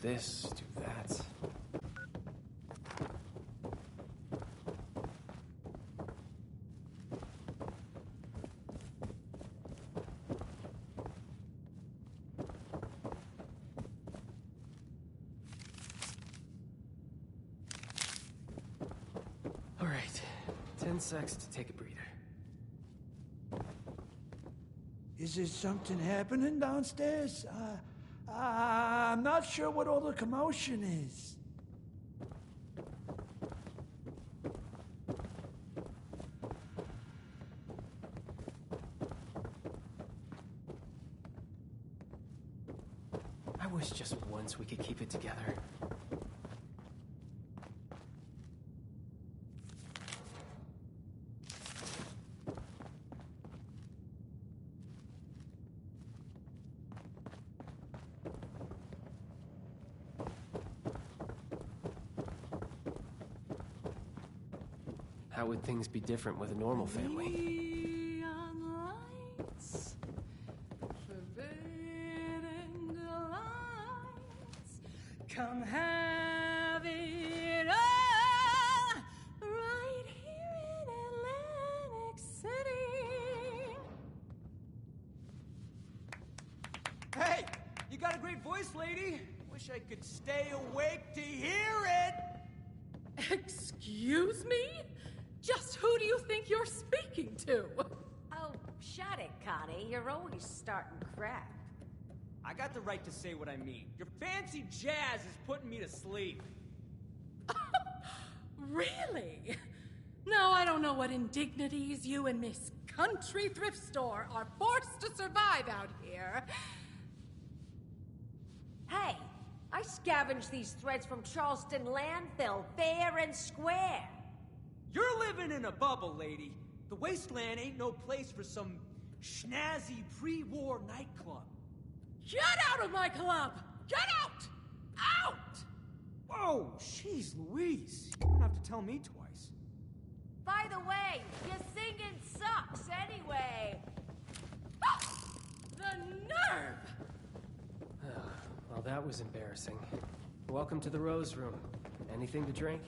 this, do that. All right, 10 secs to take a breather. Is there something happening downstairs? I'm not sure what all the commotion is. I wish just once we could keep it together. How would things be different with a normal family? Neon lights, forbidden lights, come have it all, right here in Atlantic City. Hey, you got a great voice, lady. Wish I could stay awake to hear it. Excuse me? Just who do you think you're speaking to? Oh, shut it, Connie. You're always starting crap. I got the right to say what I mean. Your fancy jazz is putting me to sleep. Really? No, I don't know what indignities you and Miss Country Thrift Store are forced to survive out here. Hey, I scavenged these threads from Charleston landfill, fair and square. You're living in a bubble, lady. The wasteland ain't no place for some schnazzy pre-war nightclub. Get out of my club! Get out! Out! Whoa, jeez Louise. You don't have to tell me twice. By the way, your singing sucks anyway. The nerve! Well, that was embarrassing. Welcome to the Rose Room. Anything to drink?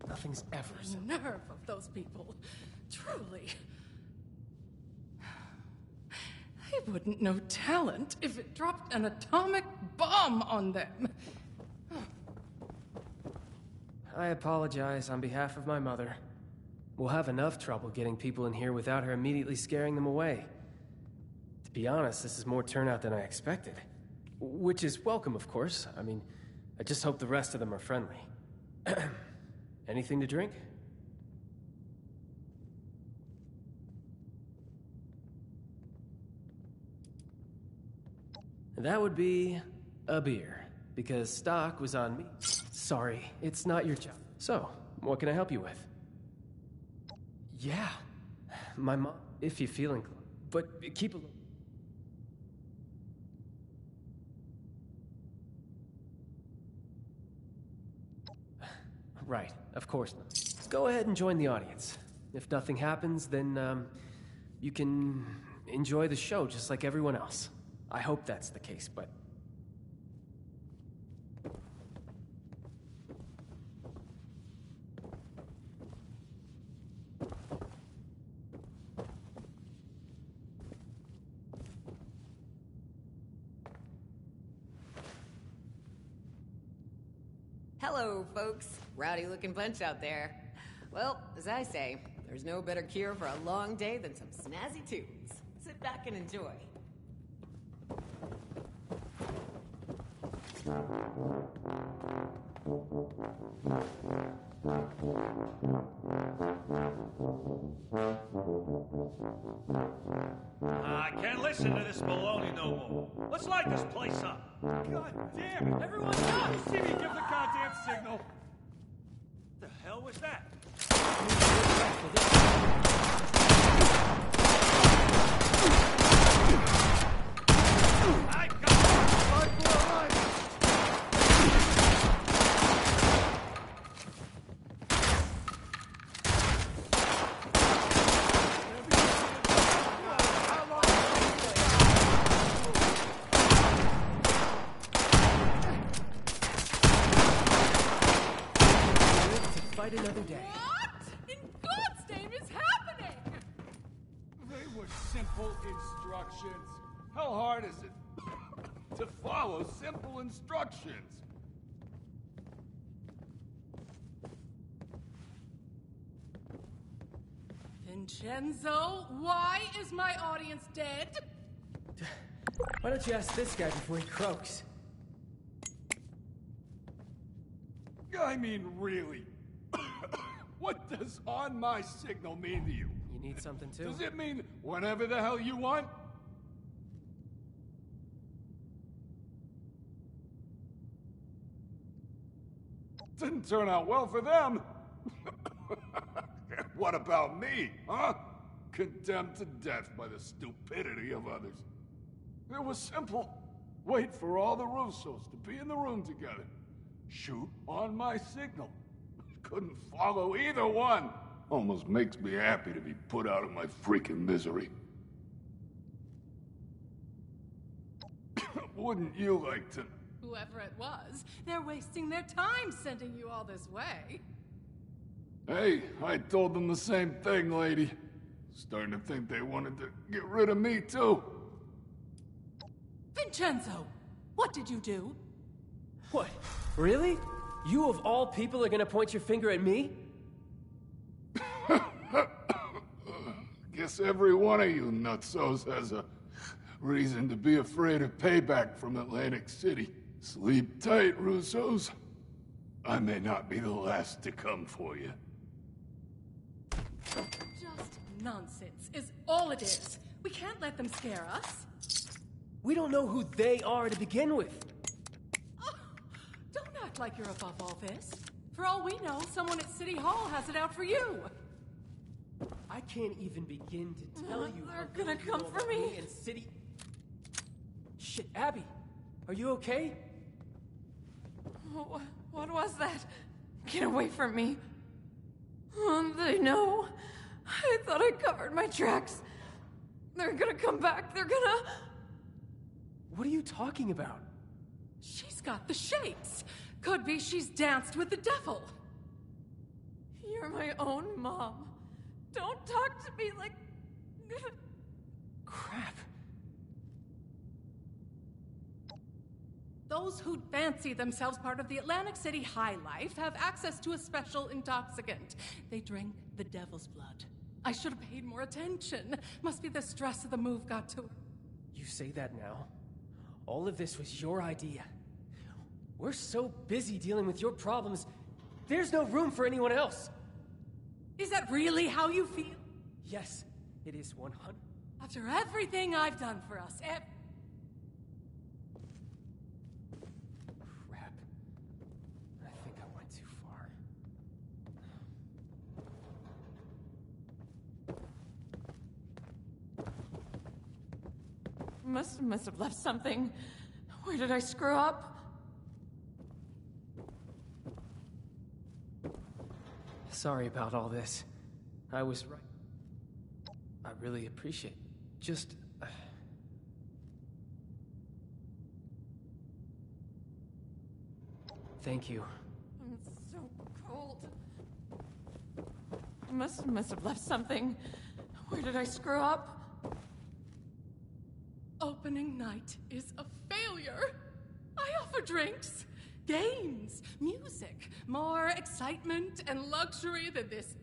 Nothing's ever so... The nerve of those people. Truly. They wouldn't know talent if it dropped an atomic bomb on them. I apologize on behalf of my mother. We'll have enough trouble getting people in here without her immediately scaring them away. To be honest, this is more turnout than I expected. Which is welcome, of course. I mean, I just hope the rest of them are friendly. Anything to drink? That would be a beer, because stock was on me. Sorry, it's not your job. So, what can I help you with? Yeah, my mom, if you're feeling, but keep a look. Right, of course not. Go ahead and join the audience. If nothing happens, then, you can enjoy the show just like everyone else. I hope that's the case, but... Hello, folks. Rowdy looking bunch out there. Well, as I say, there's no better cure for a long day than some snazzy tunes. Sit back and enjoy. I can't listen to this baloney no more. Let's light this place up. God damn it! Everyone stop! You see me give the goddamn signal. The hell was that? I got another day. What in God's name is happening? They were simple instructions. How hard is it to follow simple instructions? Vincenzo, why is my audience dead? Why don't you ask this guy before he croaks? I mean, really? What does on my signal mean to you? You need something too? Does it mean whenever the hell you want? Didn't turn out well for them. What about me, huh? Condemned to death by the stupidity of others. It was simple. Wait for all the Russos to be in the room together. Shoot on my signal. Couldn't follow either one. Almost makes me happy to be put out of my freaking misery. Wouldn't you like to... Whoever it was, they're wasting their time sending you all this way. Hey, I told them the same thing, lady. Starting to think they wanted to get rid of me, too. Vincenzo, what did you do? What? Really? You of all people are gonna point your finger at me? Guess every one of you nutsos has a reason to be afraid of payback from Atlantic City. Sleep tight, Russos. I may not be the last to come for you. Just nonsense is all it is. We can't let them scare us. We don't know who they are to begin with. Oh, don't act like you're above all this. For all we know, someone at City Hall has it out for you. I can't even begin to tell you. They're gonna come for me. And City... Shit, Abby, are you okay? What was that? Get away from me. They know. I thought I covered my tracks. They're gonna come back. They're gonna... What are you talking about? She's got the shakes. Could be she's danced with the devil. You're my own mom. Don't talk to me like... Crap. Those who fancy themselves part of the Atlantic City high life have access to a special intoxicant. They drink the devil's blood. I should have paid more attention. Must be the stress of the move got to her. You say that now? All of this was your idea. We're so busy dealing with your problems, there's no room for anyone else. Is that really how you feel? Yes, it is 100. After everything I've done for us, Crap. I think I went too far. Must have left something. Where did I screw up? Sorry about all this. I was right. I really appreciate it. Just... Thank you. It's so cold. Must have left something. Where did I screw up? Opening night is a failure. I offer drinks, games, music, more excitement and luxury than this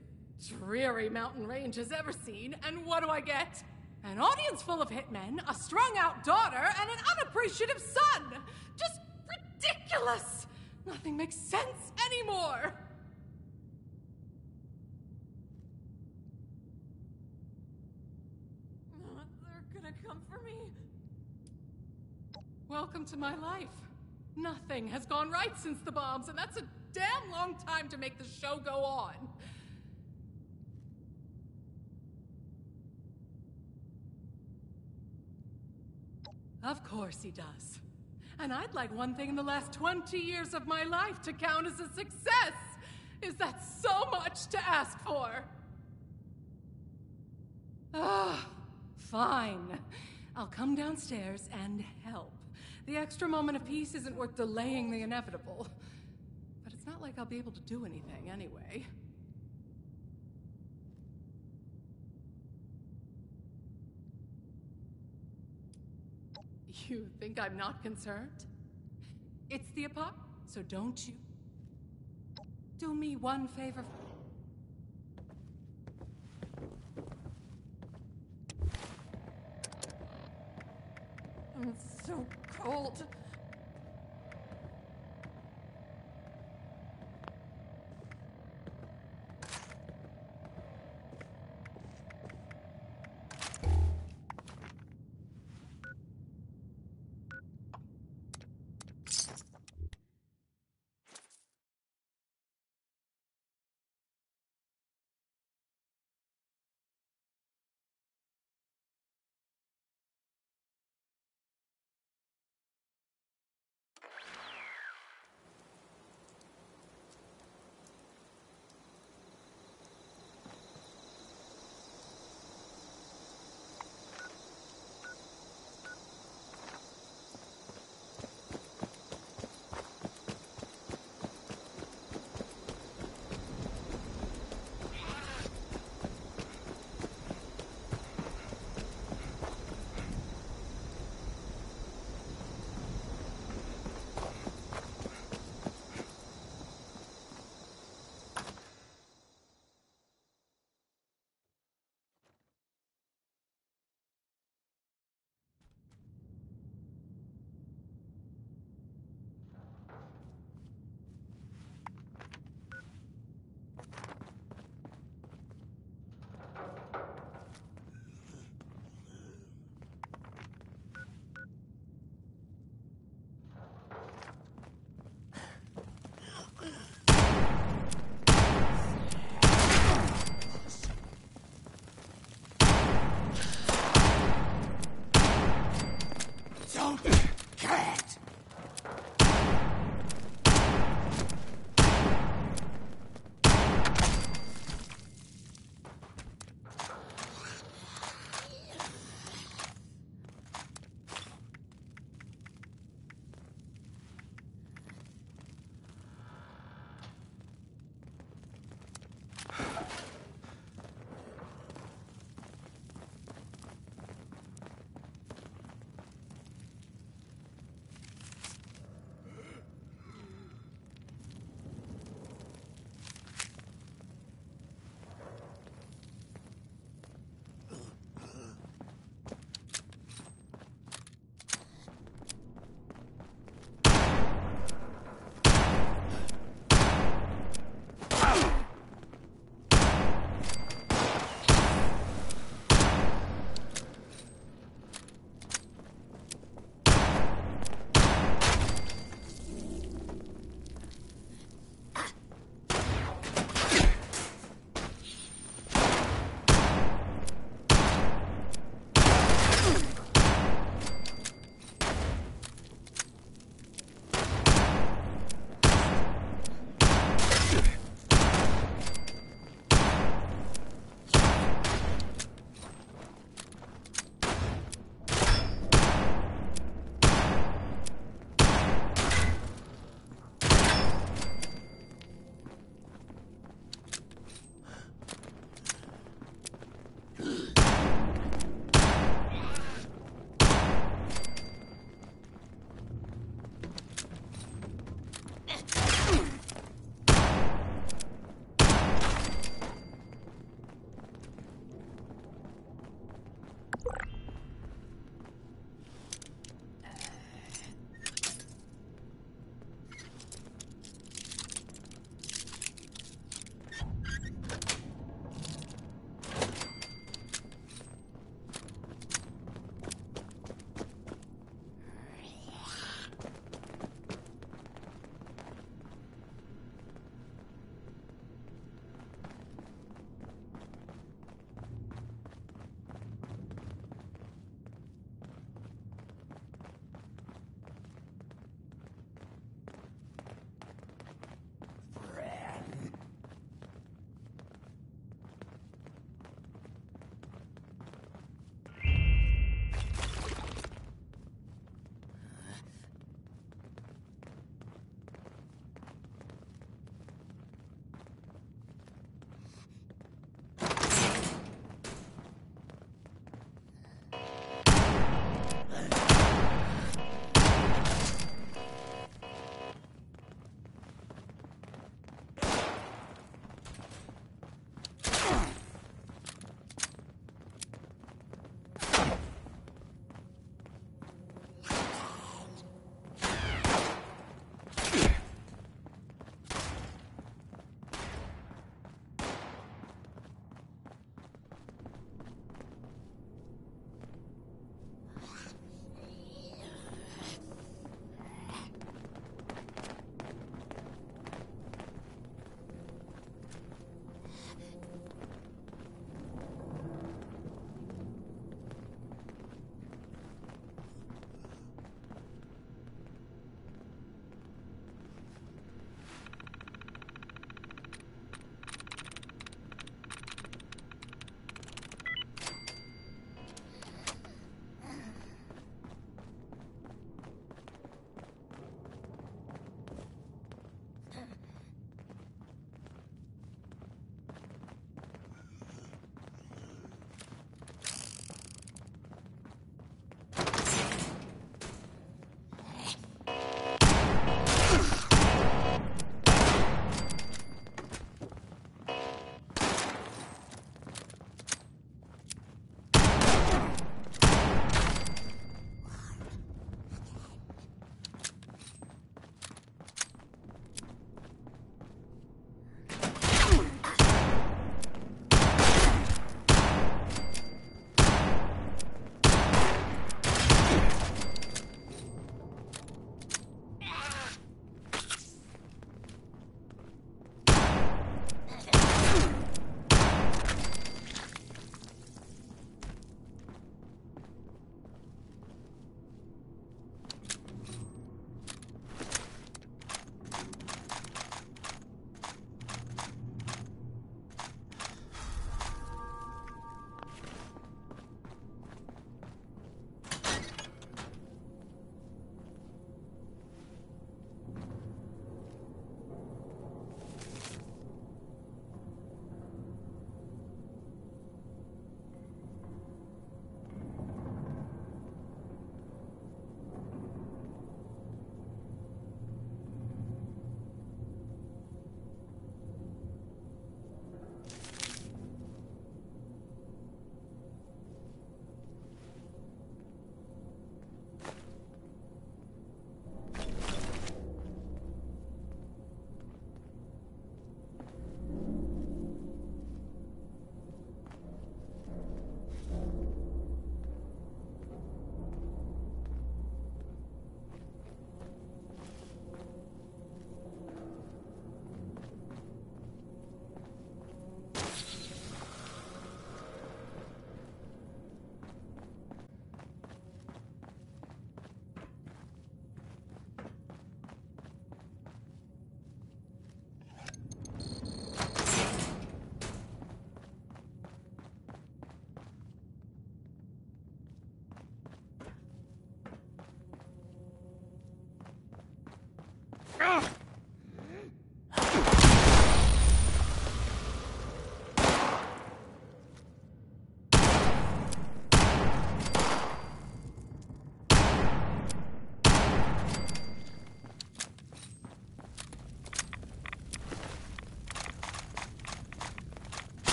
dreary mountain range has ever seen. And what do I get? An audience full of hitmen, a strung-out daughter, and an unappreciative son. Just ridiculous. Nothing makes sense anymore. They're gonna come for me. Welcome to my life. Nothing has gone right since the bombs, and that's a damn long time to make the show go on. Of course he does. And I'd like one thing in the last 20 years of my life to count as a success. Is that so much to ask for? Ah, fine. I'll come downstairs and help. The extra moment of peace isn't worth delaying the inevitable. But it's not like I'll be able to do anything anyway. You think I'm not concerned? It's the apartment, so don't you do me one favor. I'm so cold.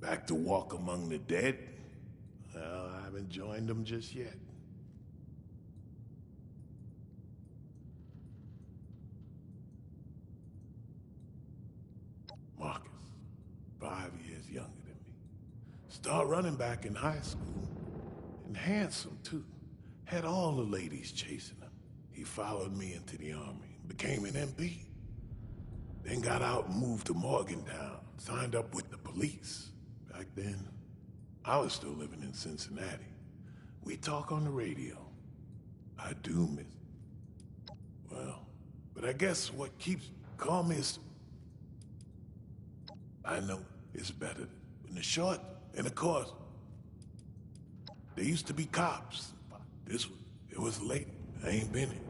Back to walk among the dead? Well, I haven't joined them just yet. Marcus, 5 years younger than me. Start running back in high school. And handsome, too. Had all the ladies chasing him. He followed me into the army, became an MP. Then got out and moved to Morgantown, signed up with the police. Back then, I was still living in Cincinnati. We talk on the radio. I do miss... Well, but I guess what keeps calm is... I know it's better. In the short, and of course, there used to be cops. It was late. I ain't been here.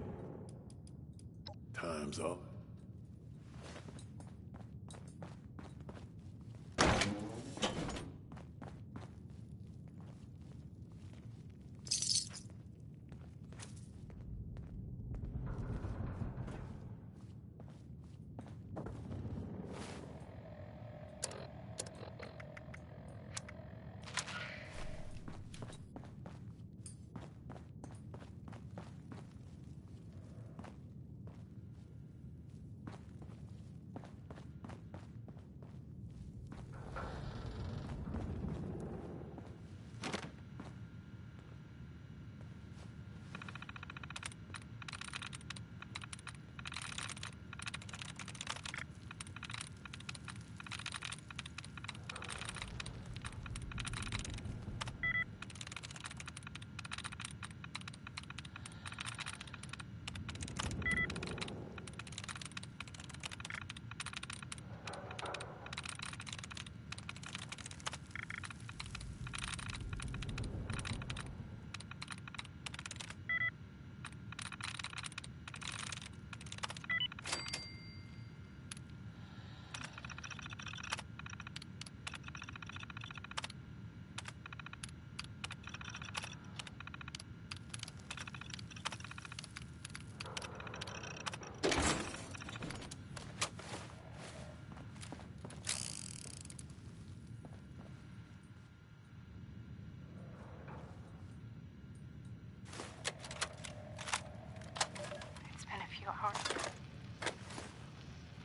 Time's up.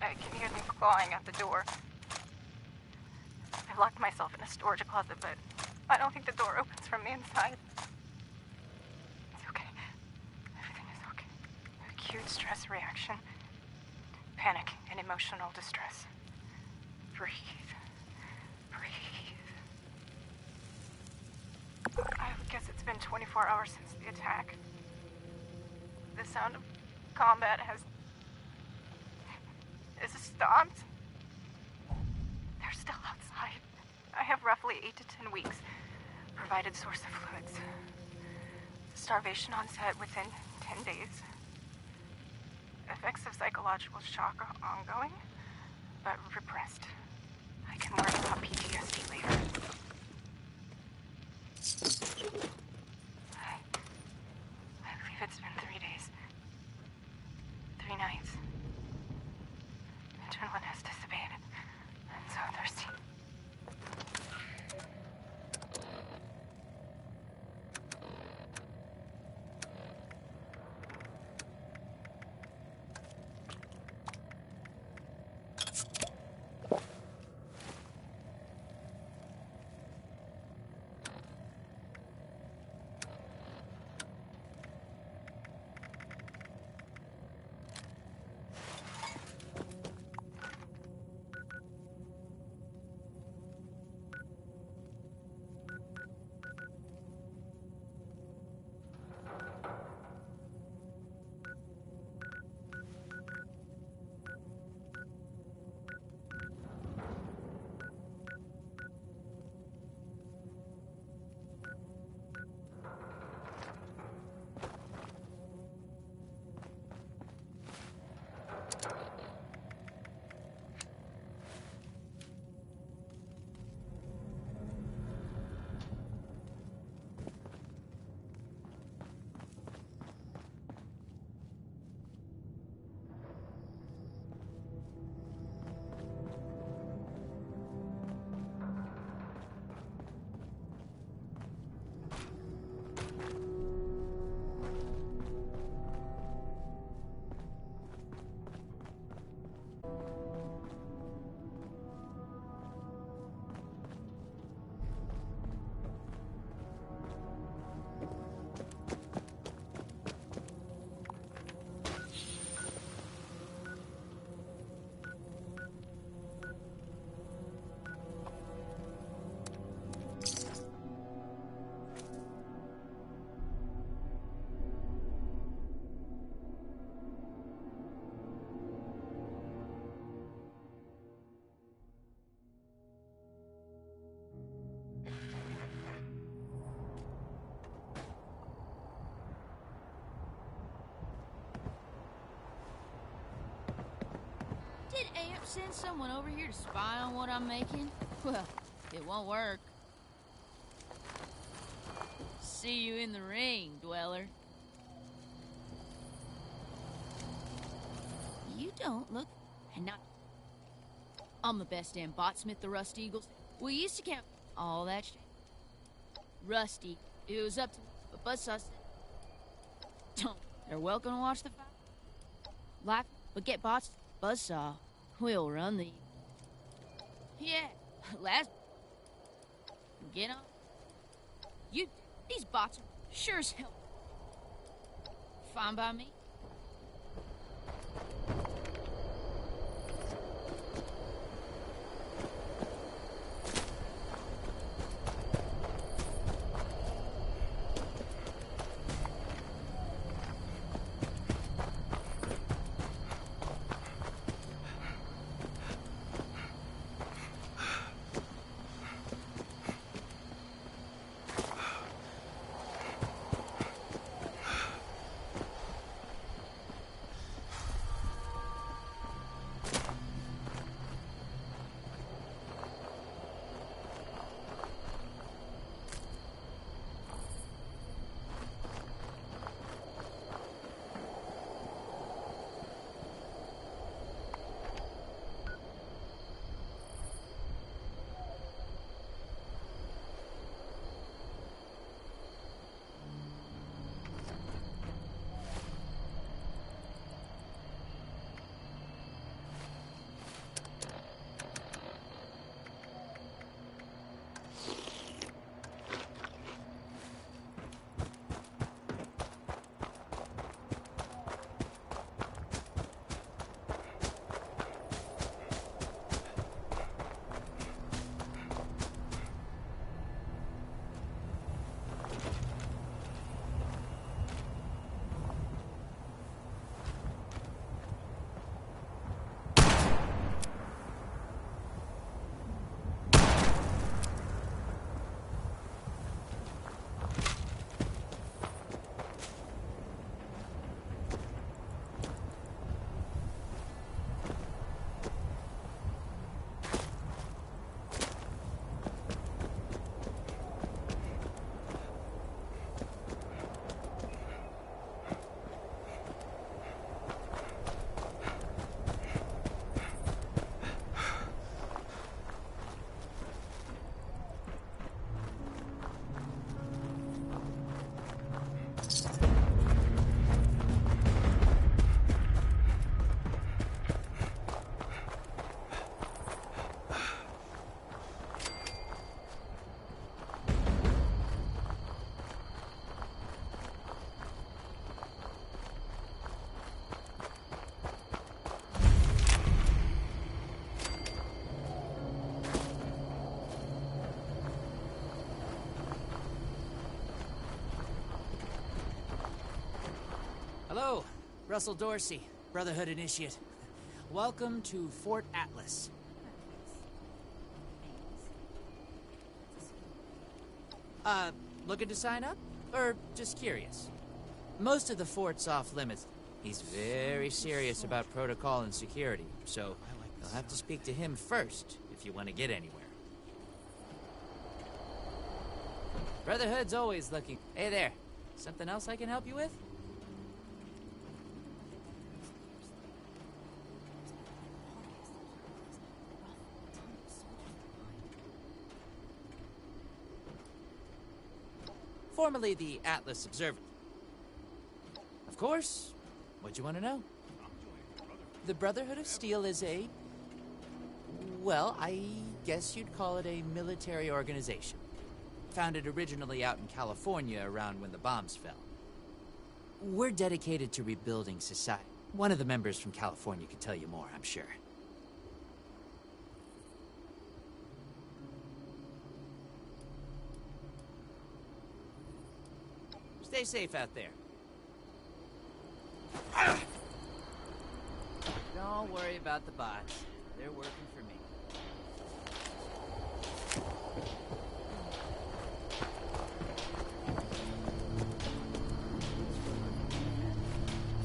I can hear them clawing at the door. I've locked myself in a storage closet, but I don't think the door opens from the inside. It's okay. Everything is okay. Acute stress reaction. Panic and emotional distress. Breathe. Breathe. I guess it's been 24 hours since the attack. The sound of combat has stopped. They're still outside. I have roughly 8 to 10 weeks. Provided source of fluids. Starvation onset within 10 days. Effects of psychological shock are ongoing, but repressed. I can worry about PTSD later. I believe it's been 3 days. 3 nights. Adrenaline has dissipated. I'm so thirsty. Did Amp send someone over here to spy on what I'm making? Well, it won't work. See you in the ring, Dweller. You don't look... And not... I'm the best damn botsmith the Rust Eagles. We used to count all that shit. Rusty, it was up to... But Buzzsaw said... They're welcome to watch the fight. Life, but get bots... Buzzsaw, we'll run the... Yeah, last... Get on. You... These bots are sure as hell. Fine by me. Hello, Russell Dorsey, Brotherhood Initiate. Welcome to Fort Atlas. Looking to sign up? Or just curious? Most of the fort's off limits. He's very serious about protocol and security, so you'll have to speak to him first if you want to get anywhere. Brotherhood's always looking... Hey there, something else I can help you with? Formerly the Atlas Observer. Of course. What'd you want to know? The Brotherhood of Steel is a... Well, I guess you'd call it a military organization. Founded originally out in California around when the bombs fell. We're dedicated to rebuilding society. One of the members from California could tell you more, I'm sure. Stay safe out there. Don't worry about the bots. They're working for me.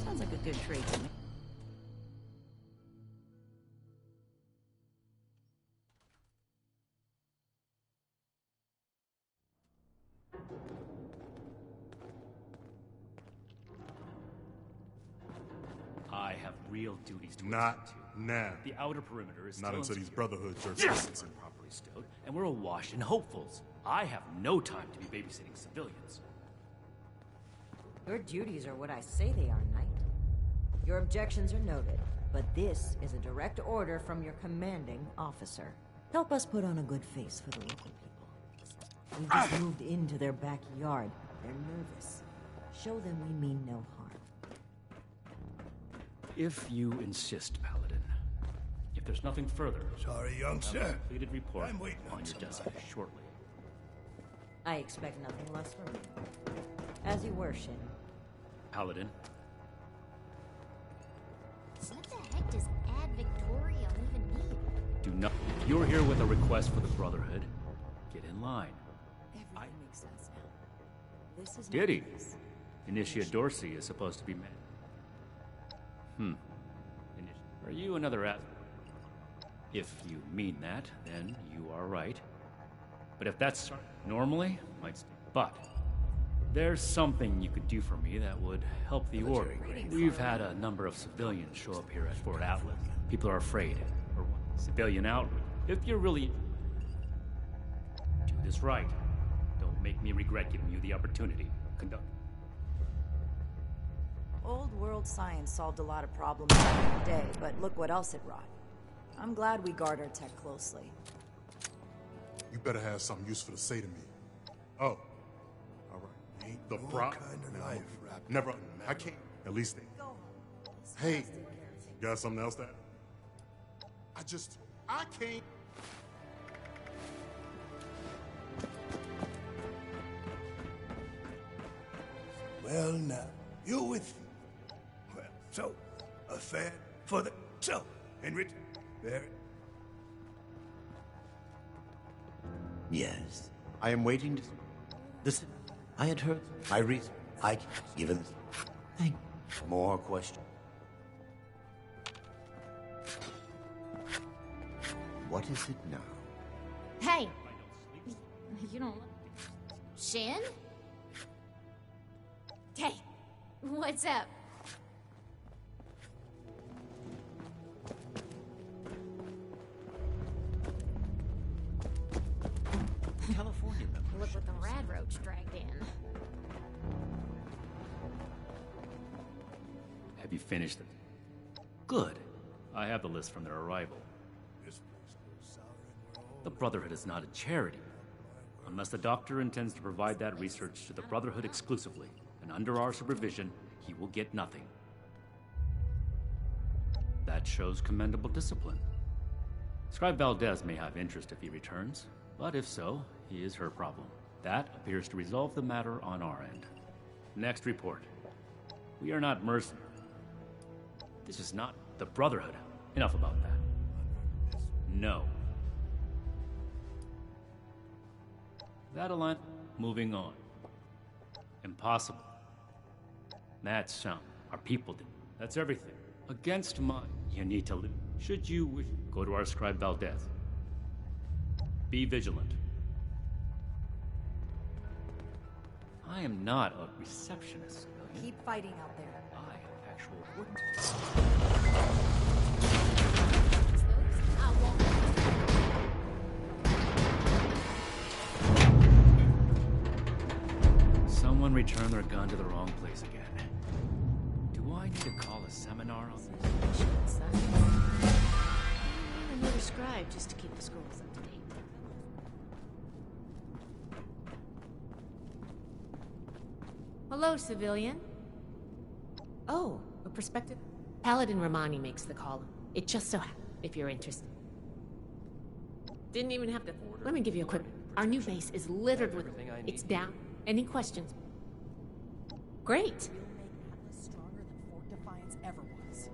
Sounds like a good trade to me. real duties to Not attend to. now. The outer perimeter is Not still until these insecure. Brotherhoods are Yes! Properly stowed, and we're awash in hopefuls. I have no time to be babysitting civilians. Your duties are what I say they are, Knight. Your objections are noted, but this is a direct order from your commanding officer. Help us put on a good face for the local people. We just moved into their backyard. They're nervous. Show them we mean no harm. If you insist, Paladin. If there's nothing further, Sorry, I'll have youngster. a completed report I'm waiting on on your desk somebody. shortly. I expect nothing less from you. As you were, Shin. Paladin, What the heck does Ad Victoriam even mean? do not. If you're here with a request for the Brotherhood, get in line. Everything makes sense now. This is Did he? nice. Initiate Dorsey is supposed to be met. Are you another Ad? If you mean that, then you are right. But if that's normally, might stay. But there's something you could do for me that would help the Order. We've had a number of civilians show up here at Fort Atlas. People are afraid. Or what? Civilian outreach. If you're really... do this right. Don't make me regret giving you the opportunity. Conduct. Old world science solved a lot of problems back in the day, but look what else it wrought. I'm glad we guard our tech closely. You better have something useful to say to me. Oh. All right. Ain't the prop. life Never. I can't. At least they. Hey. Got something else that? I can't. Well, now, you're with me. Well, so, a fan for the... So, Henry, Barrett. Yes, I am waiting to... Listen, I had heard my reason. I given... Thank you. More questions. What is it now? Hey! You don't... Shin? Hey, what's up? California member. Look what the rad roach dragged in. Have you finished it? Good. I have the list from their arrival. The Brotherhood is not a charity. Unless the Doctor intends to provide that research to the Brotherhood exclusively, and under our supervision, he will get nothing. That shows commendable discipline. Scribe Valdez may have interest if he returns, but if so, he is her problem. That appears to resolve the matter on our end. Next report. We are not mercenaries. This is not the Brotherhood. Enough about that. No. That align. Moving on. Impossible. That's our people did. That's everything. Against mine. You need to live. Should you wish, go to our scribe Valdez. Be vigilant. I am not a receptionist. Keep fighting out there. I have actual work. Someone returned their gun to the wrong place again. Do I need to call a seminar on this? Another scribe just to keep the scrolls up to date. Hello, civilian. Oh, a prospective? Paladin Romani makes the call. It just so happens, if you're interested. Didn't even have to... Let me give you a quick... Our new base is littered with... It's down. Any questions? Great. Stronger than Fort Defiance ever was.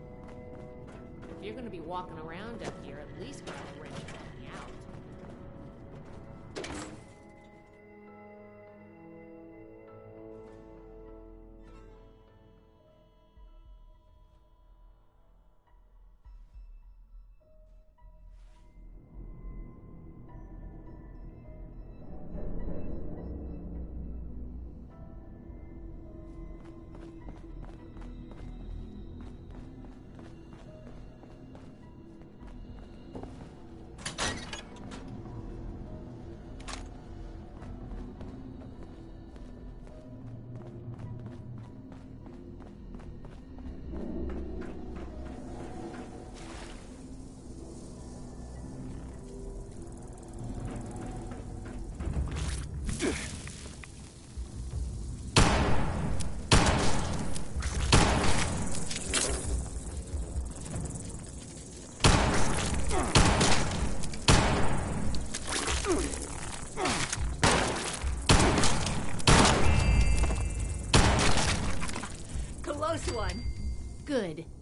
If you're gonna be walking around up here, at least grab a wrench and help me out.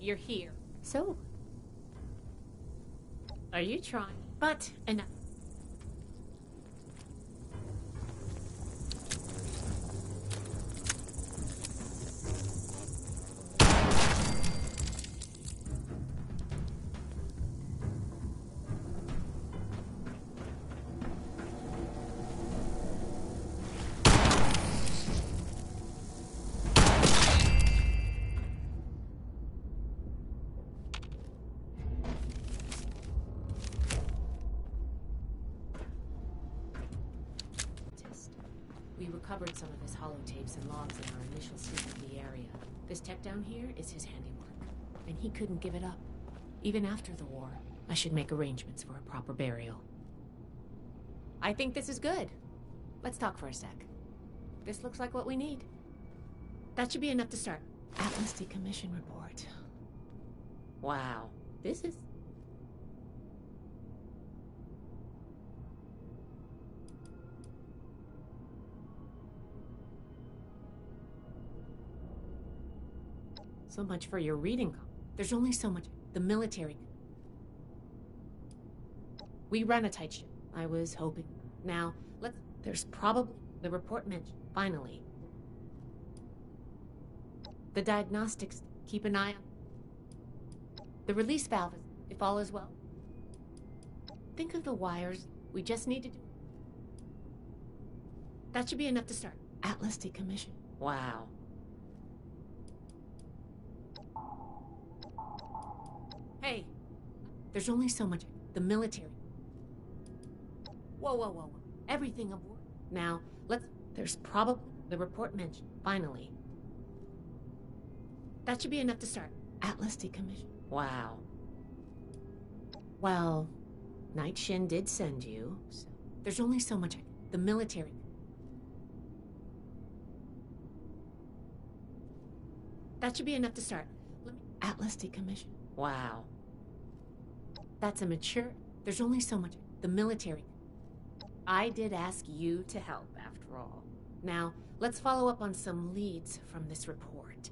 You're here. So? Are you trying? But enough. We recovered some of his holotapes and logs in our initial sweep of the area. This tech down here is his handiwork, and he couldn't give it up. Even after the war, I should make arrangements for a proper burial. I think this is good. Let's talk for a sec. This looks like what we need. That should be enough to start. Atlas decommission report. Wow, this is... So much for your reading. There's only so much. The military. We run a tight ship. I was hoping. Now, let's... There's probably... The report mentioned. Finally. The diagnostics. Keep an eye on... The release valve, if all is well. Think of the wires. We just need to do... That should be enough to start. Atlas decommission. Wow. Hey, there's only so much. The military. Whoa, whoa, whoa, whoa. Everything aboard. Now, let's... There's probably... The report mentioned. Finally. That should be enough to start. Atlas decommission. Wow. Well, Night Shin did send you, so... There's only so much. The military. That should be enough to start. Atlas decommission. Wow. That's a mature... There's only so much... The military... I did ask you to help, after all. Now, let's follow up on some leads from this report.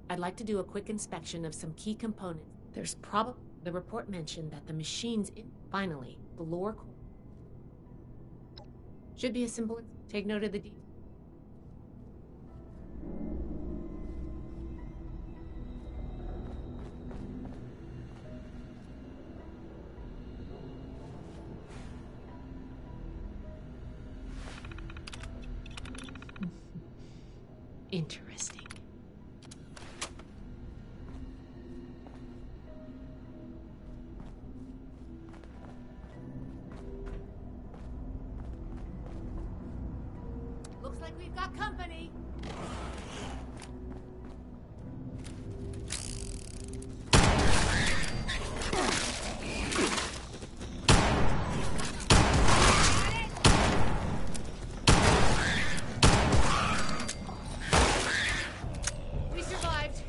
I'd like to do a quick inspection of some key components. There's probably... The report mentioned that the machines in... Finally, the lower core... Should be a simple... Take note of the details. Interesting. Looks like we've got company. We survived.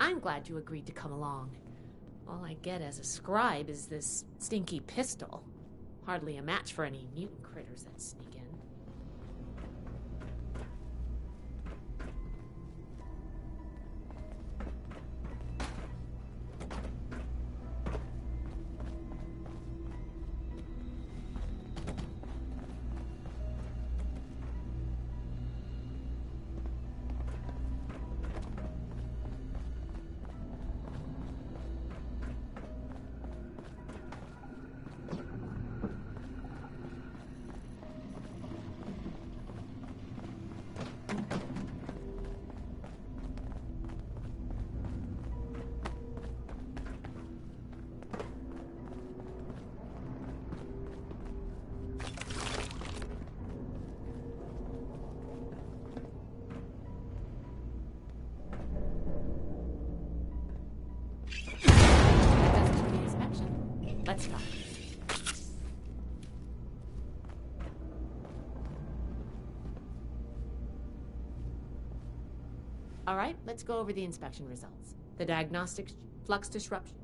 I'm glad you agreed to come along. All I get as a scribe is this stinky pistol. Hardly a match for any mutant critters that sneak in. Let's go. All right, let's go over the inspection results. The diagnostics, flux disruption.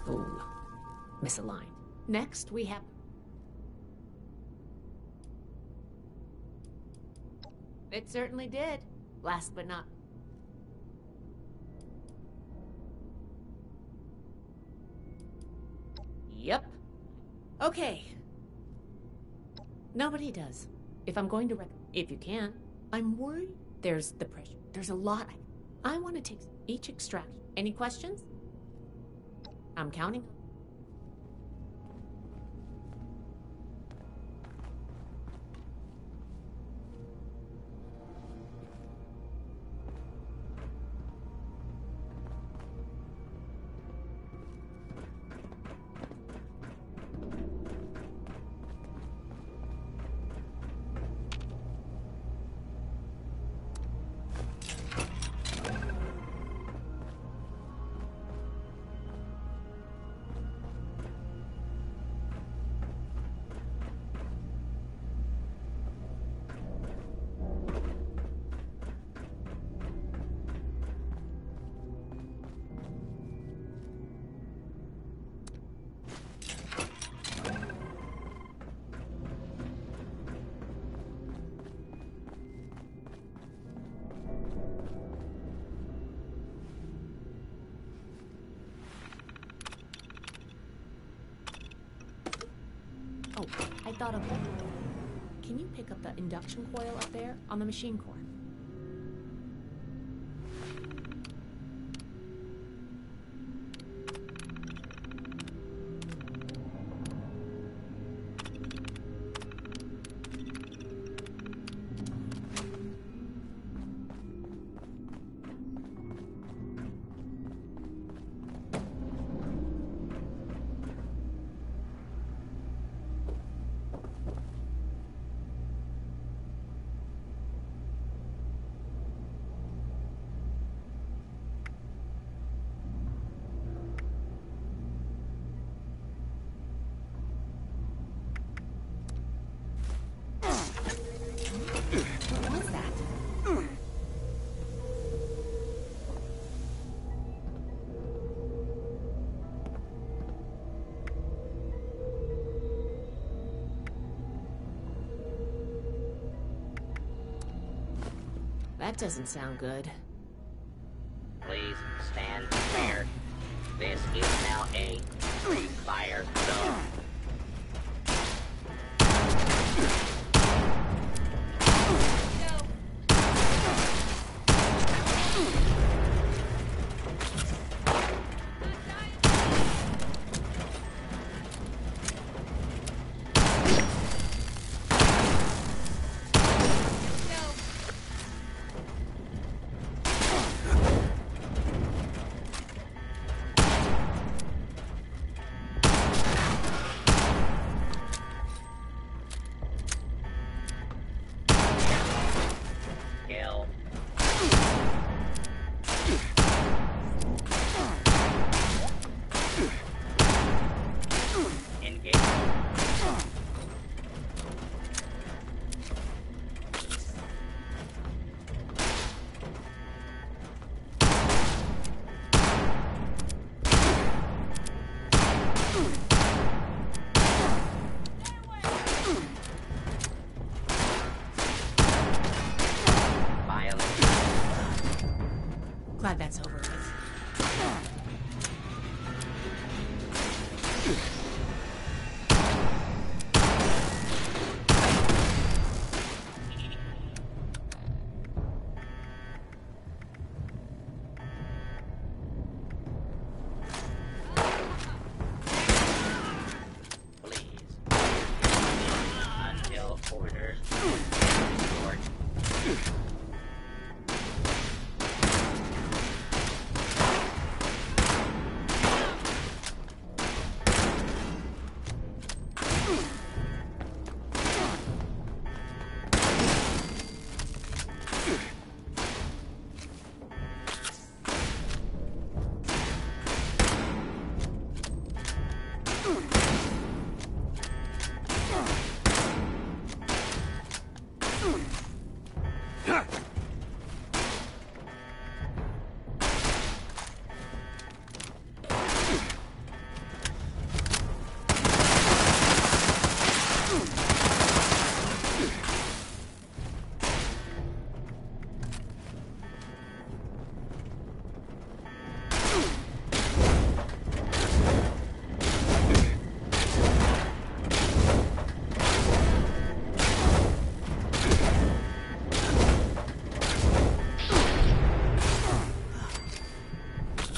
Ooh, misaligned. Next, we have... It certainly did. Last but not... Yep. Okay. Nobody does. If I'm going to if you can. I'm worried. There's the pressure. There's a lot. I want to take each extraction. Any questions? I'm counting. Oh, I thought of that. Can you pick up the induction coil up there on the machine core? What was that? That doesn't sound good. Please stand clear. This is now a fire zone. Glad that's over with. Until orders.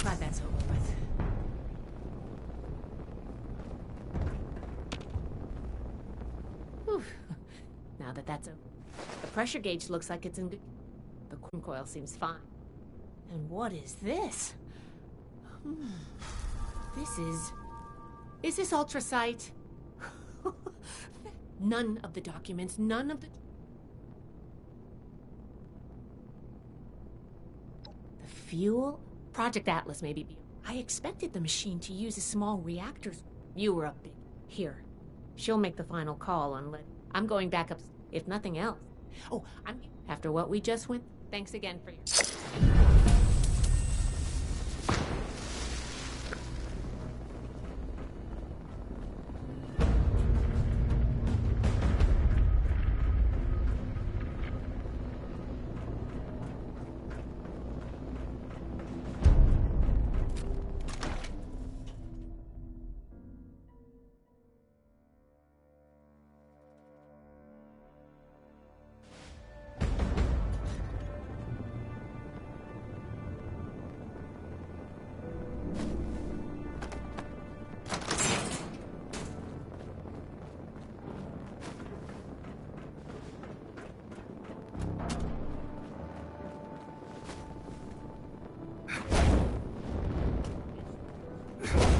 Glad that's over with. Whew. Now that that's over. The pressure gauge looks like it's in good... The cooling coil seems fine. And what is this? This is... Is this ultrasight? None of the documents, none of the... The fuel? Project Atlas maybe. I expected the machine to use a small reactors. You were up big. Here. She'll make the final call on lead. I'm going back up, if nothing else. Oh, I'm... After what we just went, thanks again for your...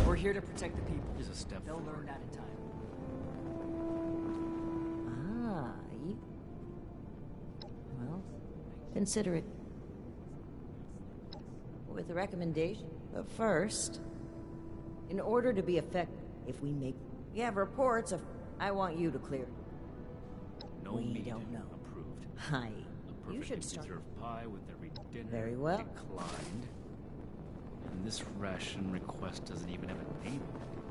We're here to protect the people. Here's a step They'll forward. learn that in time. Ah, you... Well, consider it. With a recommendation. But first, in order to be effective, if we have reports of... I want you to clear. No We meat don't know. approved. Hi. A You should perfectly start... preserved pie with every dinner Very well. declined. And this ration request doesn't even have a name.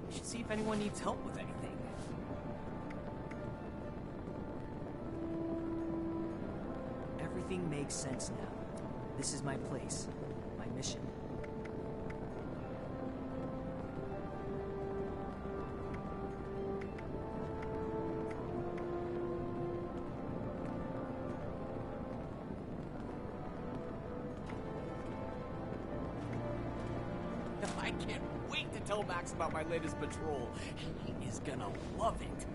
We should see if anyone needs help with anything. Everything makes sense now. This is my place, my mission. I can't wait to tell Max about my latest patrol. He is gonna love it.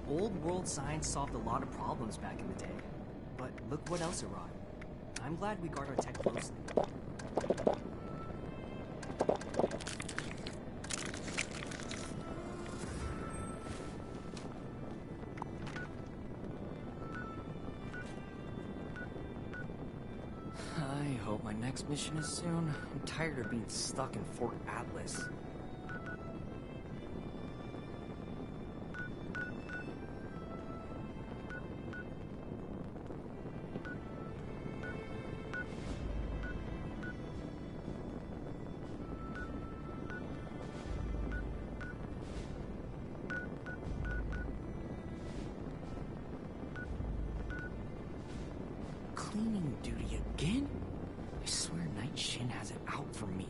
Old world science solved a lot of problems back in the day. But look what else it wrought. I'm glad we guard our tech closely. I hope my next mission is soon. I'm tired of being stuck in Fort Atlas. for me.